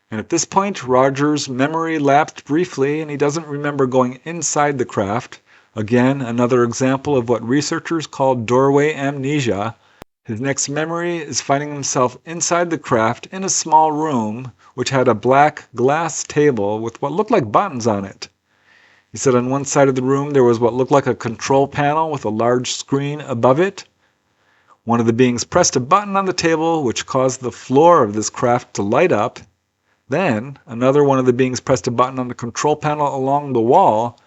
And at this point, Roger's memory lapsed briefly, and he doesn't remember going inside the craft. Again, another example of what researchers call doorway amnesia. His next memory is finding himself inside the craft in a small room which had a black glass table with what looked like buttons on it. He said on one side of the room there was what looked like a control panel with a large screen above it. One of the beings pressed a button on the table which caused the floor of this craft to light up. Then another one of the beings pressed a button on the control panel along the wall,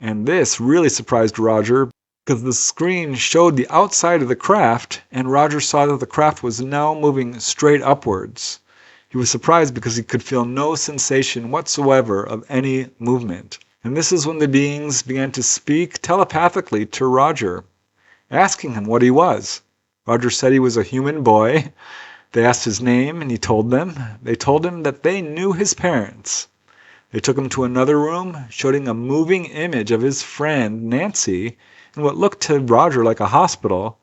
and this really surprised Roger because the screen showed the outside of the craft, and Roger saw that the craft was now moving straight upwards. He was surprised because he could feel no sensation whatsoever of any movement. And this is when the beings began to speak telepathically to Roger, asking him what he was. Roger said he was a human boy. They asked his name, and he told them. They told him that they knew his parents. They took him to another room, showing a moving image of his friend, Nancy, in what looked to Roger like a hospital.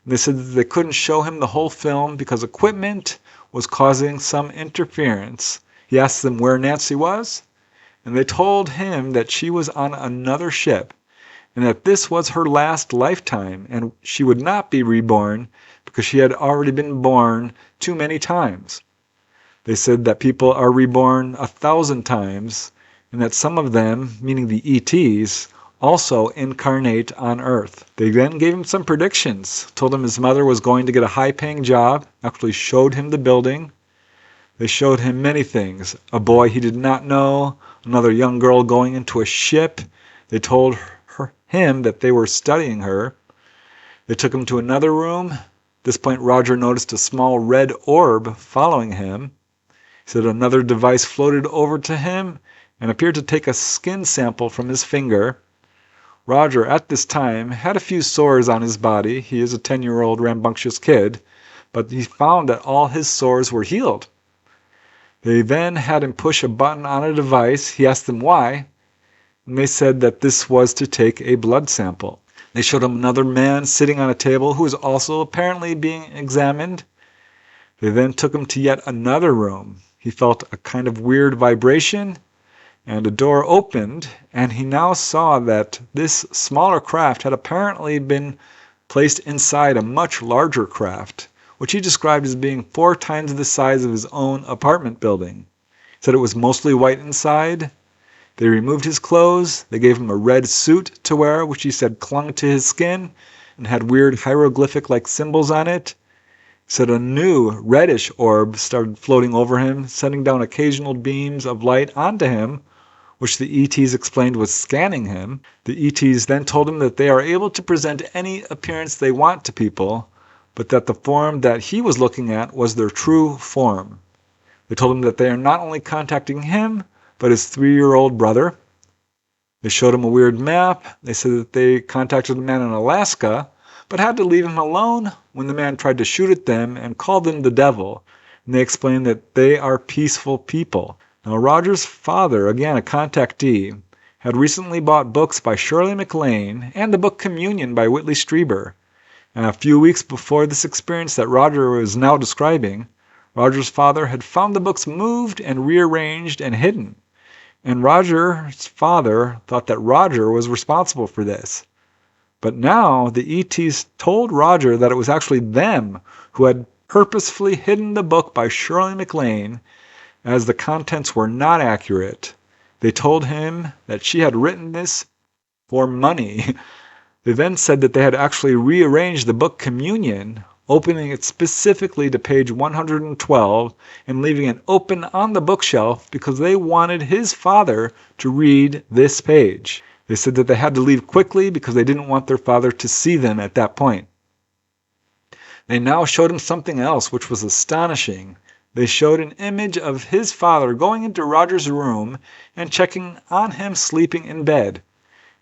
And they said that they couldn't show him the whole film because equipment was causing some interference. He asked them where Nancy was, and they told him that she was on another ship, and that this was her last lifetime, and she would not be reborn because she had already been born too many times. They said that people are reborn 1,000 times, and that some of them, meaning the ETs, also incarnate on Earth. They then gave him some predictions, told him his mother was going to get a high-paying job, actually showed him the building. They showed him many things. A boy he did not know, another young girl going into a ship. They told him that they were studying her. They took him to another room. At this point, Roger noticed a small red orb following him. He said another device floated over to him and appeared to take a skin sample from his finger. Roger, at this time, had a few sores on his body. He is a 10-year-old rambunctious kid, but he found that all his sores were healed. They then had him push a button on a device. He asked them why, and they said that this was to take a blood sample. They showed him another man sitting on a table who was also apparently being examined. They then took him to yet another room. He felt a kind of weird vibration, and a door opened, and he now saw that this smaller craft had apparently been placed inside a much larger craft, which he described as being 4 times the size of his own apartment building. He said it was mostly white inside. They removed his clothes. They gave him a red suit to wear, which he said clung to his skin and had weird hieroglyphic-like symbols on it. He said a new reddish orb started floating over him, sending down occasional beams of light onto him, which the ETs explained was scanning him. The ETs then told him that they are able to present any appearance they want to people, but that the form that he was looking at was their true form. They told him that they are not only contacting him, but his 3-year-old brother. They showed him a weird map. They said that they contacted a man in Alaska, but had to leave him alone when the man tried to shoot at them and called them the devil. And they explained that they are peaceful people. Now, Roger's father, again a contactee, had recently bought books by Shirley MacLaine and the book Communion by Whitley Strieber. And a few weeks before this experience that Roger was now describing, Roger's father had found the books moved and rearranged and hidden. And Roger's father thought that Roger was responsible for this. But now the ETs told Roger that it was actually them who had purposefully hidden the book by Shirley MacLaine, as the contents were not accurate. They told him that she had written this for money. They then said that they had actually rearranged the book Communion, opening it specifically to page 112 and leaving it open on the bookshelf because they wanted his father to read this page. They said that they had to leave quickly because they didn't want their father to see them at that point. They now showed him something else which was astonishing. They showed an image of his father going into Roger's room and checking on him sleeping in bed.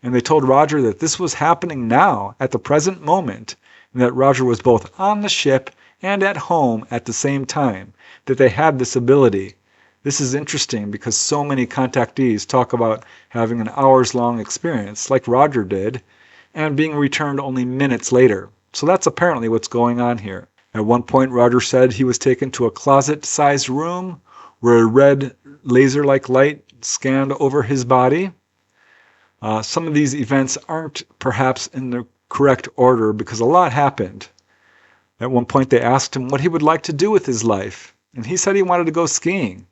And they told Roger that this was happening now, at the present moment, and that Roger was both on the ship and at home at the same time, that they had this ability. This is interesting because so many contactees talk about having an hours-long experience, like Roger did, and being returned only minutes later. So that's apparently what's going on here. At one point, Roger said he was taken to a closet-sized room where a red laser-like light scanned over his body. Some of these events aren't perhaps in the correct order because a lot happened. At one point they asked him what he would like to do with his life, and he said he wanted to go skiing.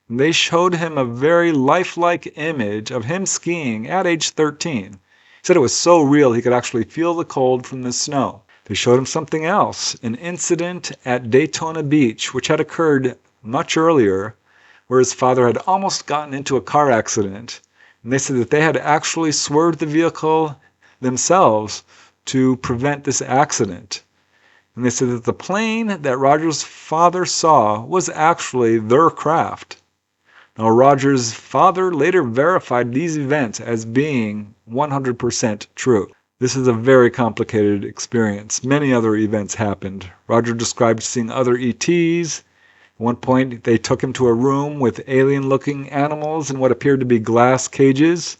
And they showed him a very lifelike image of him skiing at age 13. He said it was so real he could actually feel the cold from the snow. They showed him something else, an incident at Daytona Beach, which had occurred much earlier, where his father had almost gotten into a car accident. And they said that they had actually swerved the vehicle themselves to prevent this accident. And they said that the plane that Roger's father saw was actually their craft. Now, Roger's father later verified these events as being 100% true. This is a very complicated experience. Many other events happened. Roger described seeing other ETs. At one point, they took him to a room with alien-looking animals in what appeared to be glass cages.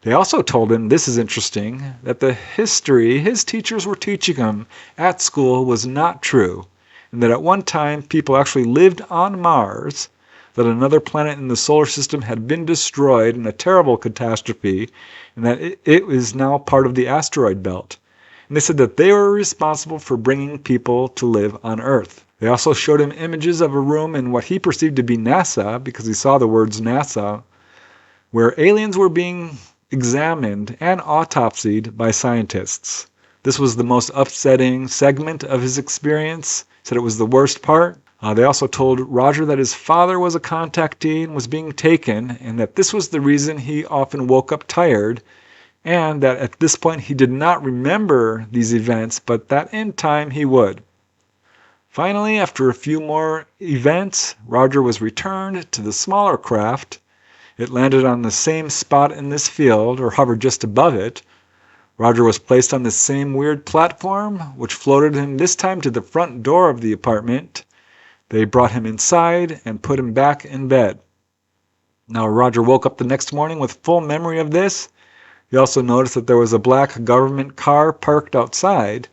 They also told him, this is interesting, that the history his teachers were teaching him at school was not true, and that at one time people actually lived on Mars, that another planet in the solar system had been destroyed in a terrible catastrophe, and that it is now part of the asteroid belt. And they said that they were responsible for bringing people to live on Earth. They also showed him images of a room in what he perceived to be NASA, because he saw the words NASA, where aliens were being examined, and autopsied by scientists. This was the most upsetting segment of his experience. Said it was the worst part. They also told Roger that his father was a contactee and was being taken, and that this was the reason he often woke up tired, and that at this point he did not remember these events, but that in time he would. Finally, after a few more events, Roger was returned to the smaller craft. It landed on the same spot in this field, or hovered just above it. Roger was placed on the same weird platform, which floated him this time to the front door of the apartment. They brought him inside and put him back in bed. Now, Roger woke up the next morning with full memory of this. He also noticed that there was a black government car parked outside.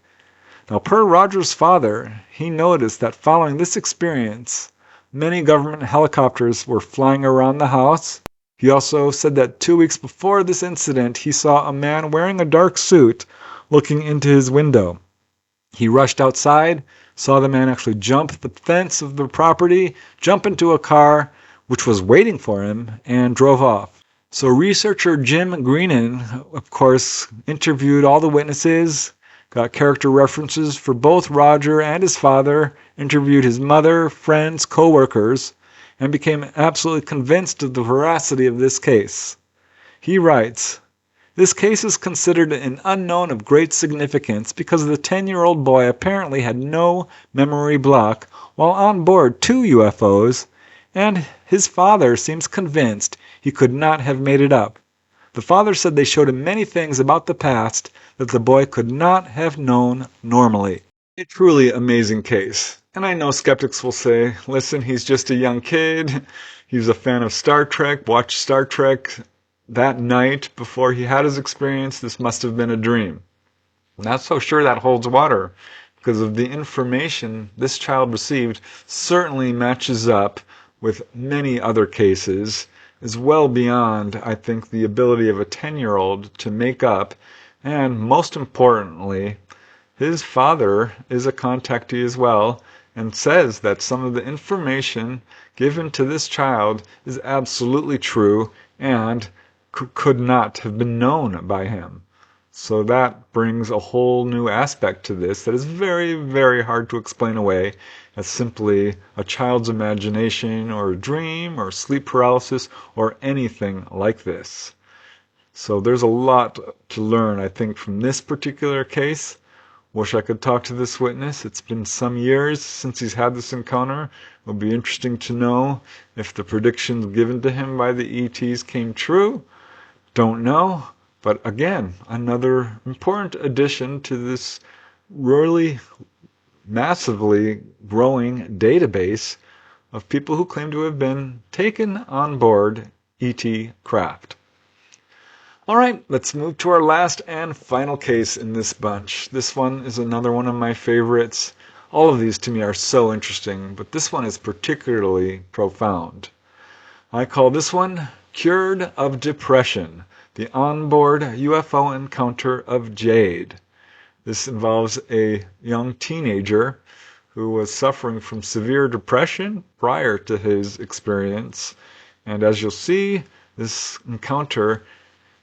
Now, per Roger's father, he noticed that following this experience, many government helicopters were flying around the house. He also said that 2 weeks before this incident, he saw a man wearing a dark suit looking into his window. He rushed outside, saw the man actually jump the fence of the property, jump into a car, which was waiting for him, and drove off. So researcher Jim Greenan, of course, interviewed all the witnesses, got character references for both Roger and his father, interviewed his mother, friends, co-workers, and became absolutely convinced of the veracity of this case. He writes, "This case is considered an unknown of great significance because the 10-year-old boy apparently had no memory block while on board 2 UFOs, and his father seems convinced he could not have made it up. The father said they showed him many things about the past that the boy could not have known normally." A truly amazing case. And I know skeptics will say, listen, he's just a young kid. He was a fan of Star Trek, watched Star Trek that night before he had his experience. This must have been a dream. Not so sure that holds water, because of the information this child received certainly matches up with many other cases, is well beyond, I think, the ability of a 10-year-old to make up. And most importantly, his father is a contactee as well, and says that some of the information given to this child is absolutely true and could not have been known by him. So that brings a whole new aspect to this that is very, very hard to explain away as simply a child's imagination or a dream or sleep paralysis or anything like this. So there's a lot to learn, I think, from this particular case. Wish I could talk to this witness. It's been some years since he's had this encounter. It will be interesting to know if the predictions given to him by the ETs came true. Don't know. But again, another important addition to this really massively growing database of people who claim to have been taken on board ET craft. All right, let's move to our last and final case in this bunch. This one is another one of my favorites. All of these to me are so interesting, but this one is particularly profound. I call this one Cured of Depression, the onboard UFO encounter of Jade. This involves a young teenager who was suffering from severe depression prior to his experience. And as you'll see, this encounter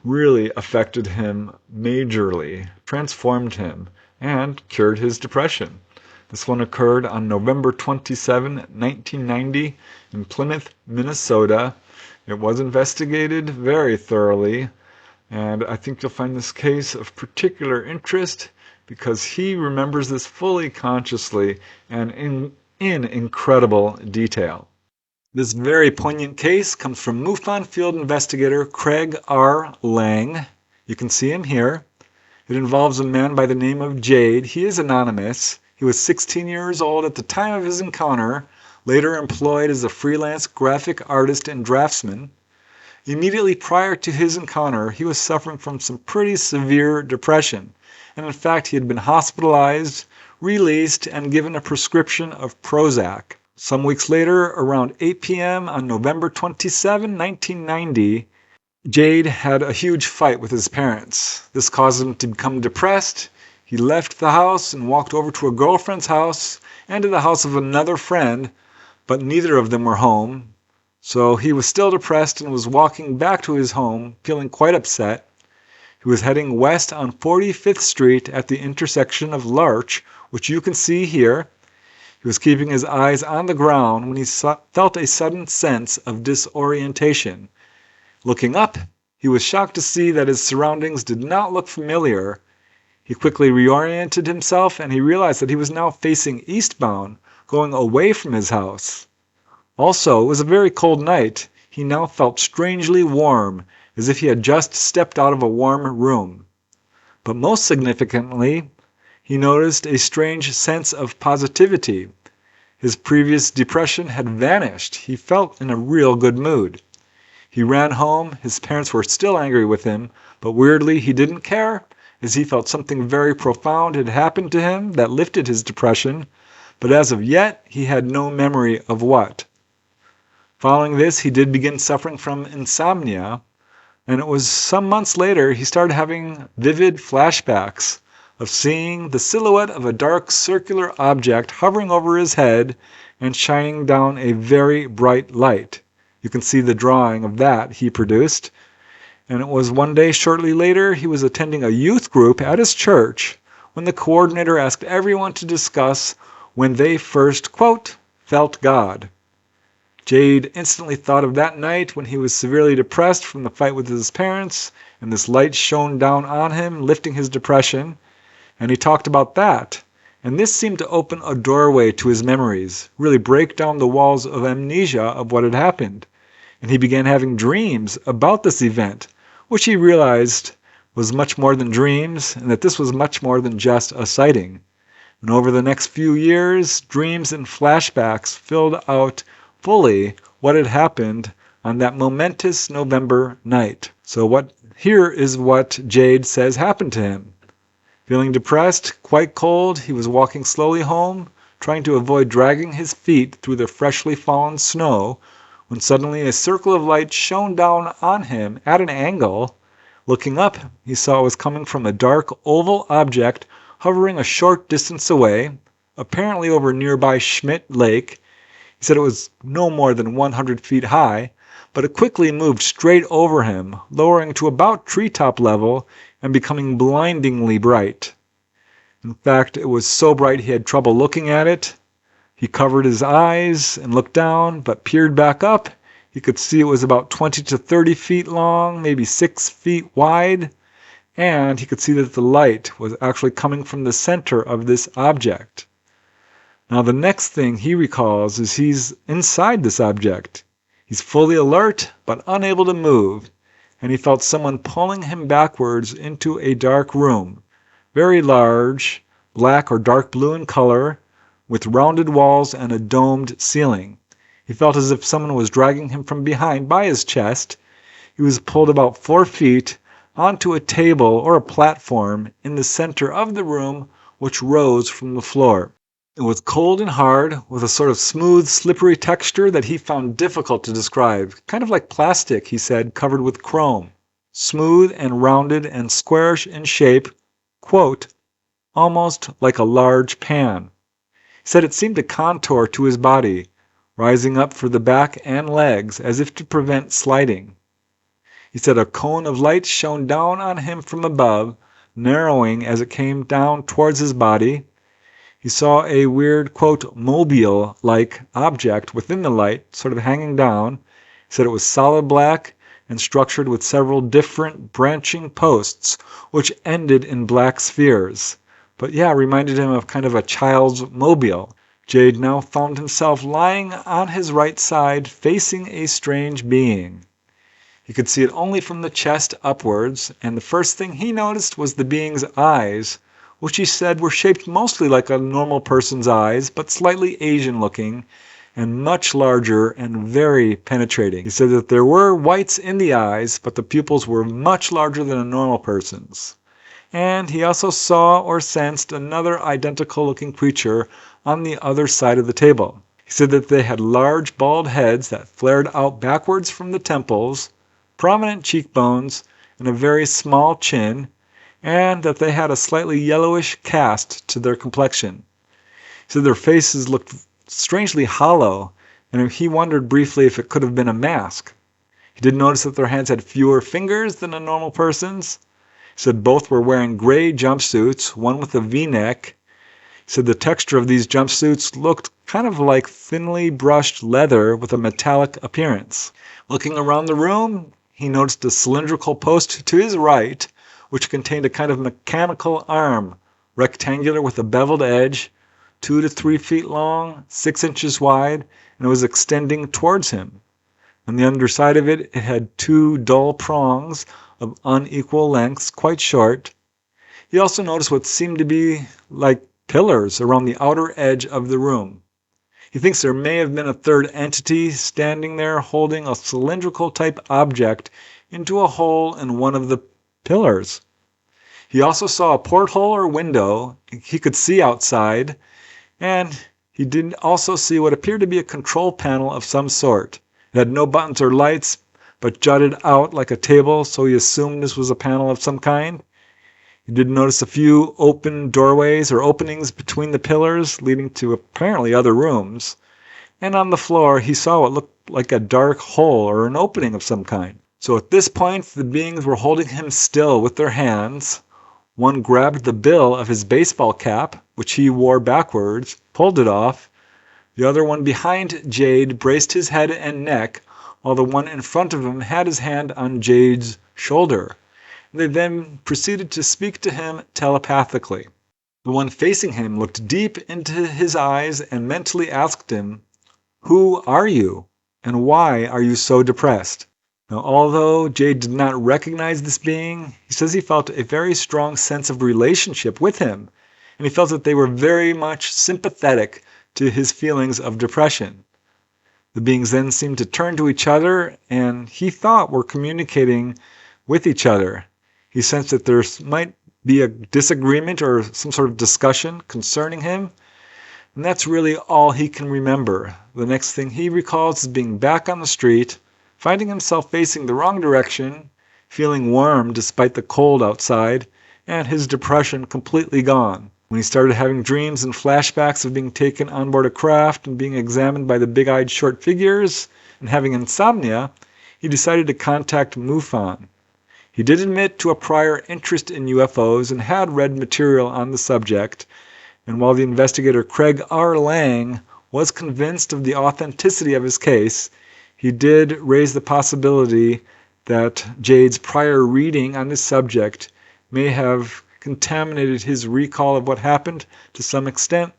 really affected him majorly, transformed him, and cured his depression. This one occurred on November 27, 1990 in Plymouth, Minnesota. It was investigated very thoroughly, and I think you'll find this case of particular interest because he remembers this fully consciously and in incredible detail. This very poignant case comes from MUFON field investigator Craig R. Lang. You can see him here. It involves a man by the name of Jade. He is anonymous. He was 16 years old at the time of his encounter, later employed as a freelance graphic artist and draftsman. Immediately prior to his encounter, he was suffering from some pretty severe depression. And in fact, he had been hospitalized, released, and given a prescription of Prozac. Some weeks later, around 8 p.m. on November 27, 1990, Jade had a huge fight with his parents. This caused him to become depressed. He left the house and walked over to a girlfriend's house and to the house of another friend, but neither of them were home. So he was still depressed and was walking back to his home, feeling quite upset. He was heading west on 45th Street at the intersection of Larch, which you can see here. He was keeping his eyes on the ground when he felt a sudden sense of disorientation. Looking up, he was shocked to see that his surroundings did not look familiar. He quickly reoriented himself and he realized that he was now facing eastbound, going away from his house. Also, it was a very cold night. He now felt strangely warm, as if he had just stepped out of a warm room. But most significantly, he noticed a strange sense of positivity. His previous depression had vanished. He felt in a real good mood. He ran home. His parents were still angry with him, but weirdly he didn't care, as he felt something very profound had happened to him that lifted his depression, but as of yet he had no memory of what. Following this, he did begin suffering from insomnia, and it was some months later he started having vivid flashbacks of seeing the silhouette of a dark circular object hovering over his head and shining down a very bright light. You can see the drawing of that he produced. And it was one day shortly later he was attending a youth group at his church when the coordinator asked everyone to discuss when they first, quote, felt God. Jade instantly thought of that night when he was severely depressed from the fight with his parents, and this light shone down on him, lifting his depression. And he talked about that. And this seemed to open a doorway to his memories, really break down the walls of amnesia of what had happened. And he began having dreams about this event, which he realized was much more than dreams, and that this was much more than just a sighting. And over the next few years, dreams and flashbacks filled out fully what had happened on that momentous November night. So here is what Jade says happened to him. Feeling depressed, quite cold, he was walking slowly home, trying to avoid dragging his feet through the freshly fallen snow, when suddenly a circle of light shone down on him at an angle. Looking up, he saw it was coming from a dark oval object hovering a short distance away, apparently over nearby Schmidt Lake. He said it was no more than 100 feet high, but it quickly moved straight over him, lowering to about treetop level and becoming blindingly bright. In fact, it was so bright he had trouble looking at it. He covered his eyes and looked down, but peered back up. He could see it was about 20 to 30 feet long, maybe 6 feet wide, and he could see that the light was actually coming from the center of this object. Now the next thing he recalls is he's inside this object. He's fully alert but unable to move, and he felt someone pulling him backwards into a dark room, very large, black or dark blue in color, with rounded walls and a domed ceiling. He felt as if someone was dragging him from behind by his chest. He was pulled about 4 feet onto a table or a platform in the center of the room, which rose from the floor. It was cold and hard, with a sort of smooth, slippery texture that he found difficult to describe. Kind of like plastic, he said, covered with chrome. Smooth and rounded and squarish in shape, quote, almost like a large pan. He said it seemed to contour to his body, rising up for the back and legs as if to prevent sliding. He said a cone of light shone down on him from above, narrowing as it came down towards his body. He saw a weird, quote, mobile-like object within the light, sort of hanging down. He said it was solid black and structured with several different branching posts, which ended in black spheres. But yeah, reminded him of kind of a child's mobile. Jade now found himself lying on his right side, facing a strange being. He could see it only from the chest upwards, and the first thing he noticed was the being's eyes, which he said were shaped mostly like a normal person's eyes, but slightly Asian-looking, and much larger and very penetrating. He said that there were whites in the eyes, but the pupils were much larger than a normal person's. And he also saw or sensed another identical-looking creature on the other side of the table. He said that they had large bald heads that flared out backwards from the temples, prominent cheekbones, and a very small chin, and that they had a slightly yellowish cast to their complexion. He said their faces looked strangely hollow, and he wondered briefly if it could have been a mask. He did notice that their hands had fewer fingers than a normal person's. He said both were wearing gray jumpsuits, one with a V-neck. He said the texture of these jumpsuits looked kind of like thinly brushed leather with a metallic appearance. Looking around the room, he noticed a cylindrical post to his right, which contained a kind of mechanical arm, rectangular with a beveled edge, 2 to 3 feet long, 6 inches wide, and it was extending towards him. On the underside of it, it had 2 dull prongs of unequal lengths, quite short. He also noticed what seemed to be like pillars around the outer edge of the room. He thinks there may have been a third entity standing there holding a cylindrical type object into a hole in one of the pillars. He also saw a porthole or window. He could see outside, and he did also see what appeared to be a control panel of some sort. It had no buttons or lights, but jutted out like a table, so he assumed this was a panel of some kind. He did notice a few open doorways or openings between the pillars, leading to apparently other rooms. And on the floor, he saw what looked like a dark hole or an opening of some kind. So at this point, the beings were holding him still with their hands. One grabbed the bill of his baseball cap, which he wore backwards, pulled it off. The other one behind Jade braced his head and neck, while the one in front of him had his hand on Jade's shoulder. They then proceeded to speak to him telepathically. The one facing him looked deep into his eyes and mentally asked him, "Who are you, and why are you so depressed?" Now, although Jade did not recognize this being, he says he felt a very strong sense of relationship with him, and he felt that they were very much sympathetic to his feelings of depression. The beings then seemed to turn to each other, and he thought were communicating with each other. He sensed that there might be a disagreement or some sort of discussion concerning him, and that's really all he can remember. The next thing he recalls is being back on the street, finding himself facing the wrong direction, feeling warm despite the cold outside, and his depression completely gone. When he started having dreams and flashbacks of being taken on board a craft and being examined by the big-eyed short figures and having insomnia, he decided to contact MUFON. He did admit to a prior interest in UFOs and had read material on the subject, and while the investigator Craig R. Lang was convinced of the authenticity of his case, he did raise the possibility that Jade's prior reading on this subject may have contaminated his recall of what happened to some extent.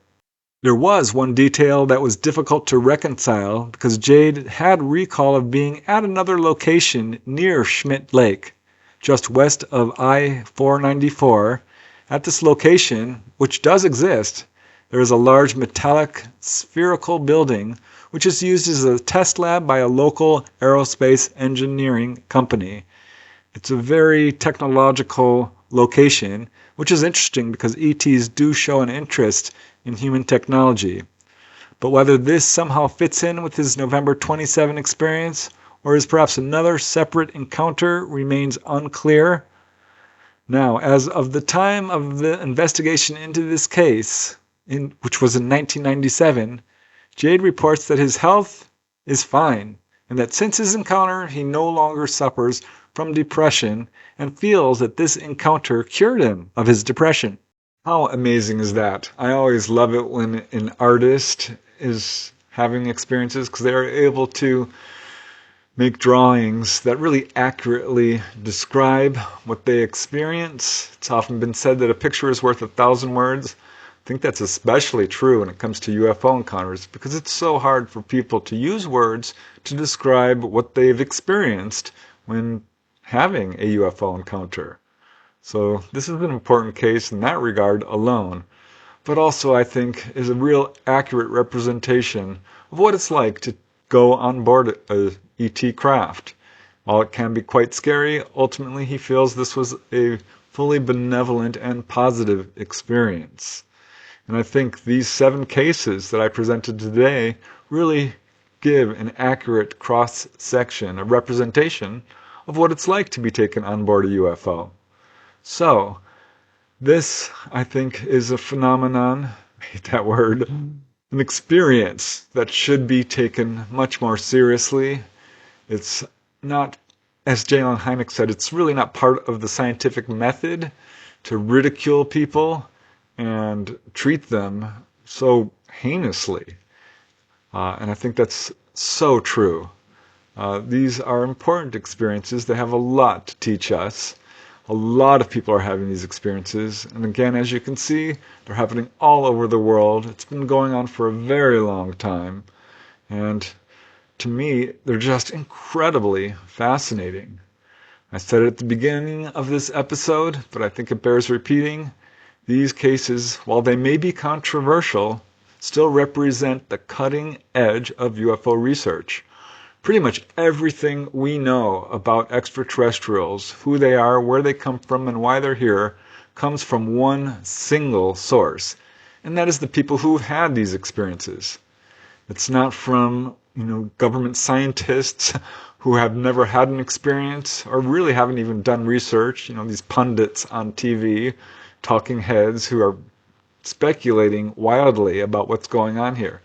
There was one detail that was difficult to reconcile because Jade had recall of being at another location near Schmidt Lake, just west of I-494. At this location, which does exist, there is a large metallic spherical building which is used as a test lab by a local aerospace engineering company. It's a very technological location, which is interesting because ETs do show an interest in human technology. But whether this somehow fits in with his November 27 experience or is perhaps another separate encounter remains unclear. Now, as of the time of the investigation into this case, which was in 1997, Jade reports that his health is fine and that since his encounter he no longer suffers from depression and feels that this encounter cured him of his depression. How amazing is that? I always love it when an artist is having experiences because they are able to make drawings that really accurately describe what they experience. It's often been said that a picture is worth 1,000 words. I think that's especially true when it comes to UFO encounters because it's so hard for people to use words to describe what they've experienced when having a UFO encounter. So this is an important case in that regard alone, but also I think is a real accurate representation of what it's like to go on board a ET craft. While it can be quite scary, ultimately he feels this was a fully benevolent and positive experience. And I think these 7 cases that I presented today really give an accurate cross-section, a representation of what it's like to be taken on board a UFO. So, this, I think, is a phenomenon, I hate that word, an experience that should be taken much more seriously. It's not, as J. Allen Hynek said, it's really not part of the scientific method to ridicule people and treat them so heinously. And I think that's so true. These are important experiences. They have a lot to teach us. A lot of people are having these experiences. And again, as you can see, they're happening all over the world. It's been going on for a very long time. And to me, they're just incredibly fascinating. I said it at the beginning of this episode, but I think it bears repeating. These cases, while they may be controversial, still represent the cutting edge of UFO research. Pretty much everything we know about extraterrestrials, who they are, where they come from, and why they're here, comes from one single source. And that is the people who've had these experiences. It's not from, government scientists who have never had an experience or really haven't even done research, these pundits on TV, talking heads who are speculating wildly about what's going on here.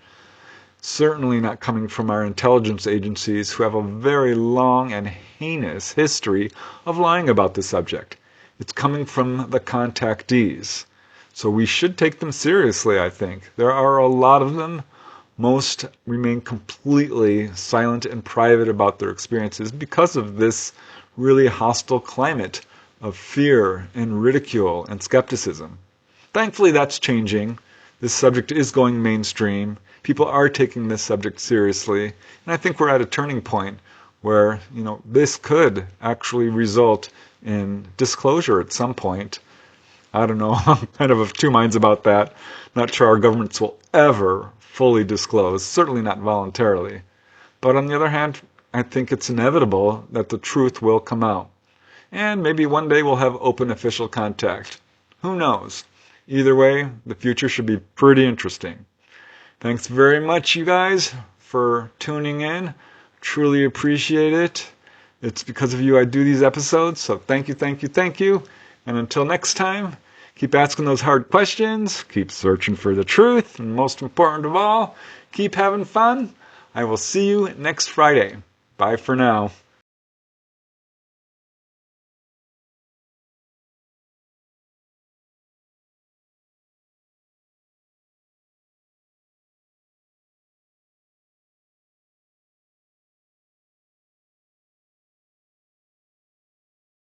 Certainly not coming from our intelligence agencies who have a very long and heinous history of lying about the subject. It's coming from the contactees. So we should take them seriously, I think. There are a lot of them. Most remain completely silent and private about their experiences because of this really hostile climate of fear and ridicule and skepticism. Thankfully, that's changing. This subject is going mainstream. People are taking this subject seriously. And I think we're at a turning point where, this could actually result in disclosure at some point. I don't know. I'm kind of two minds about that. Not sure our governments will ever fully disclose, certainly not voluntarily. But on the other hand, I think it's inevitable that the truth will come out. And maybe one day we'll have open official contact. Who knows? Either way, the future should be pretty interesting. Thanks very much, you guys, for tuning in. Truly appreciate it. It's because of you I do these episodes, so thank you, thank you, thank you. And until next time, keep asking those hard questions, keep searching for the truth, and most important of all, keep having fun. I will see you next Friday. Bye for now.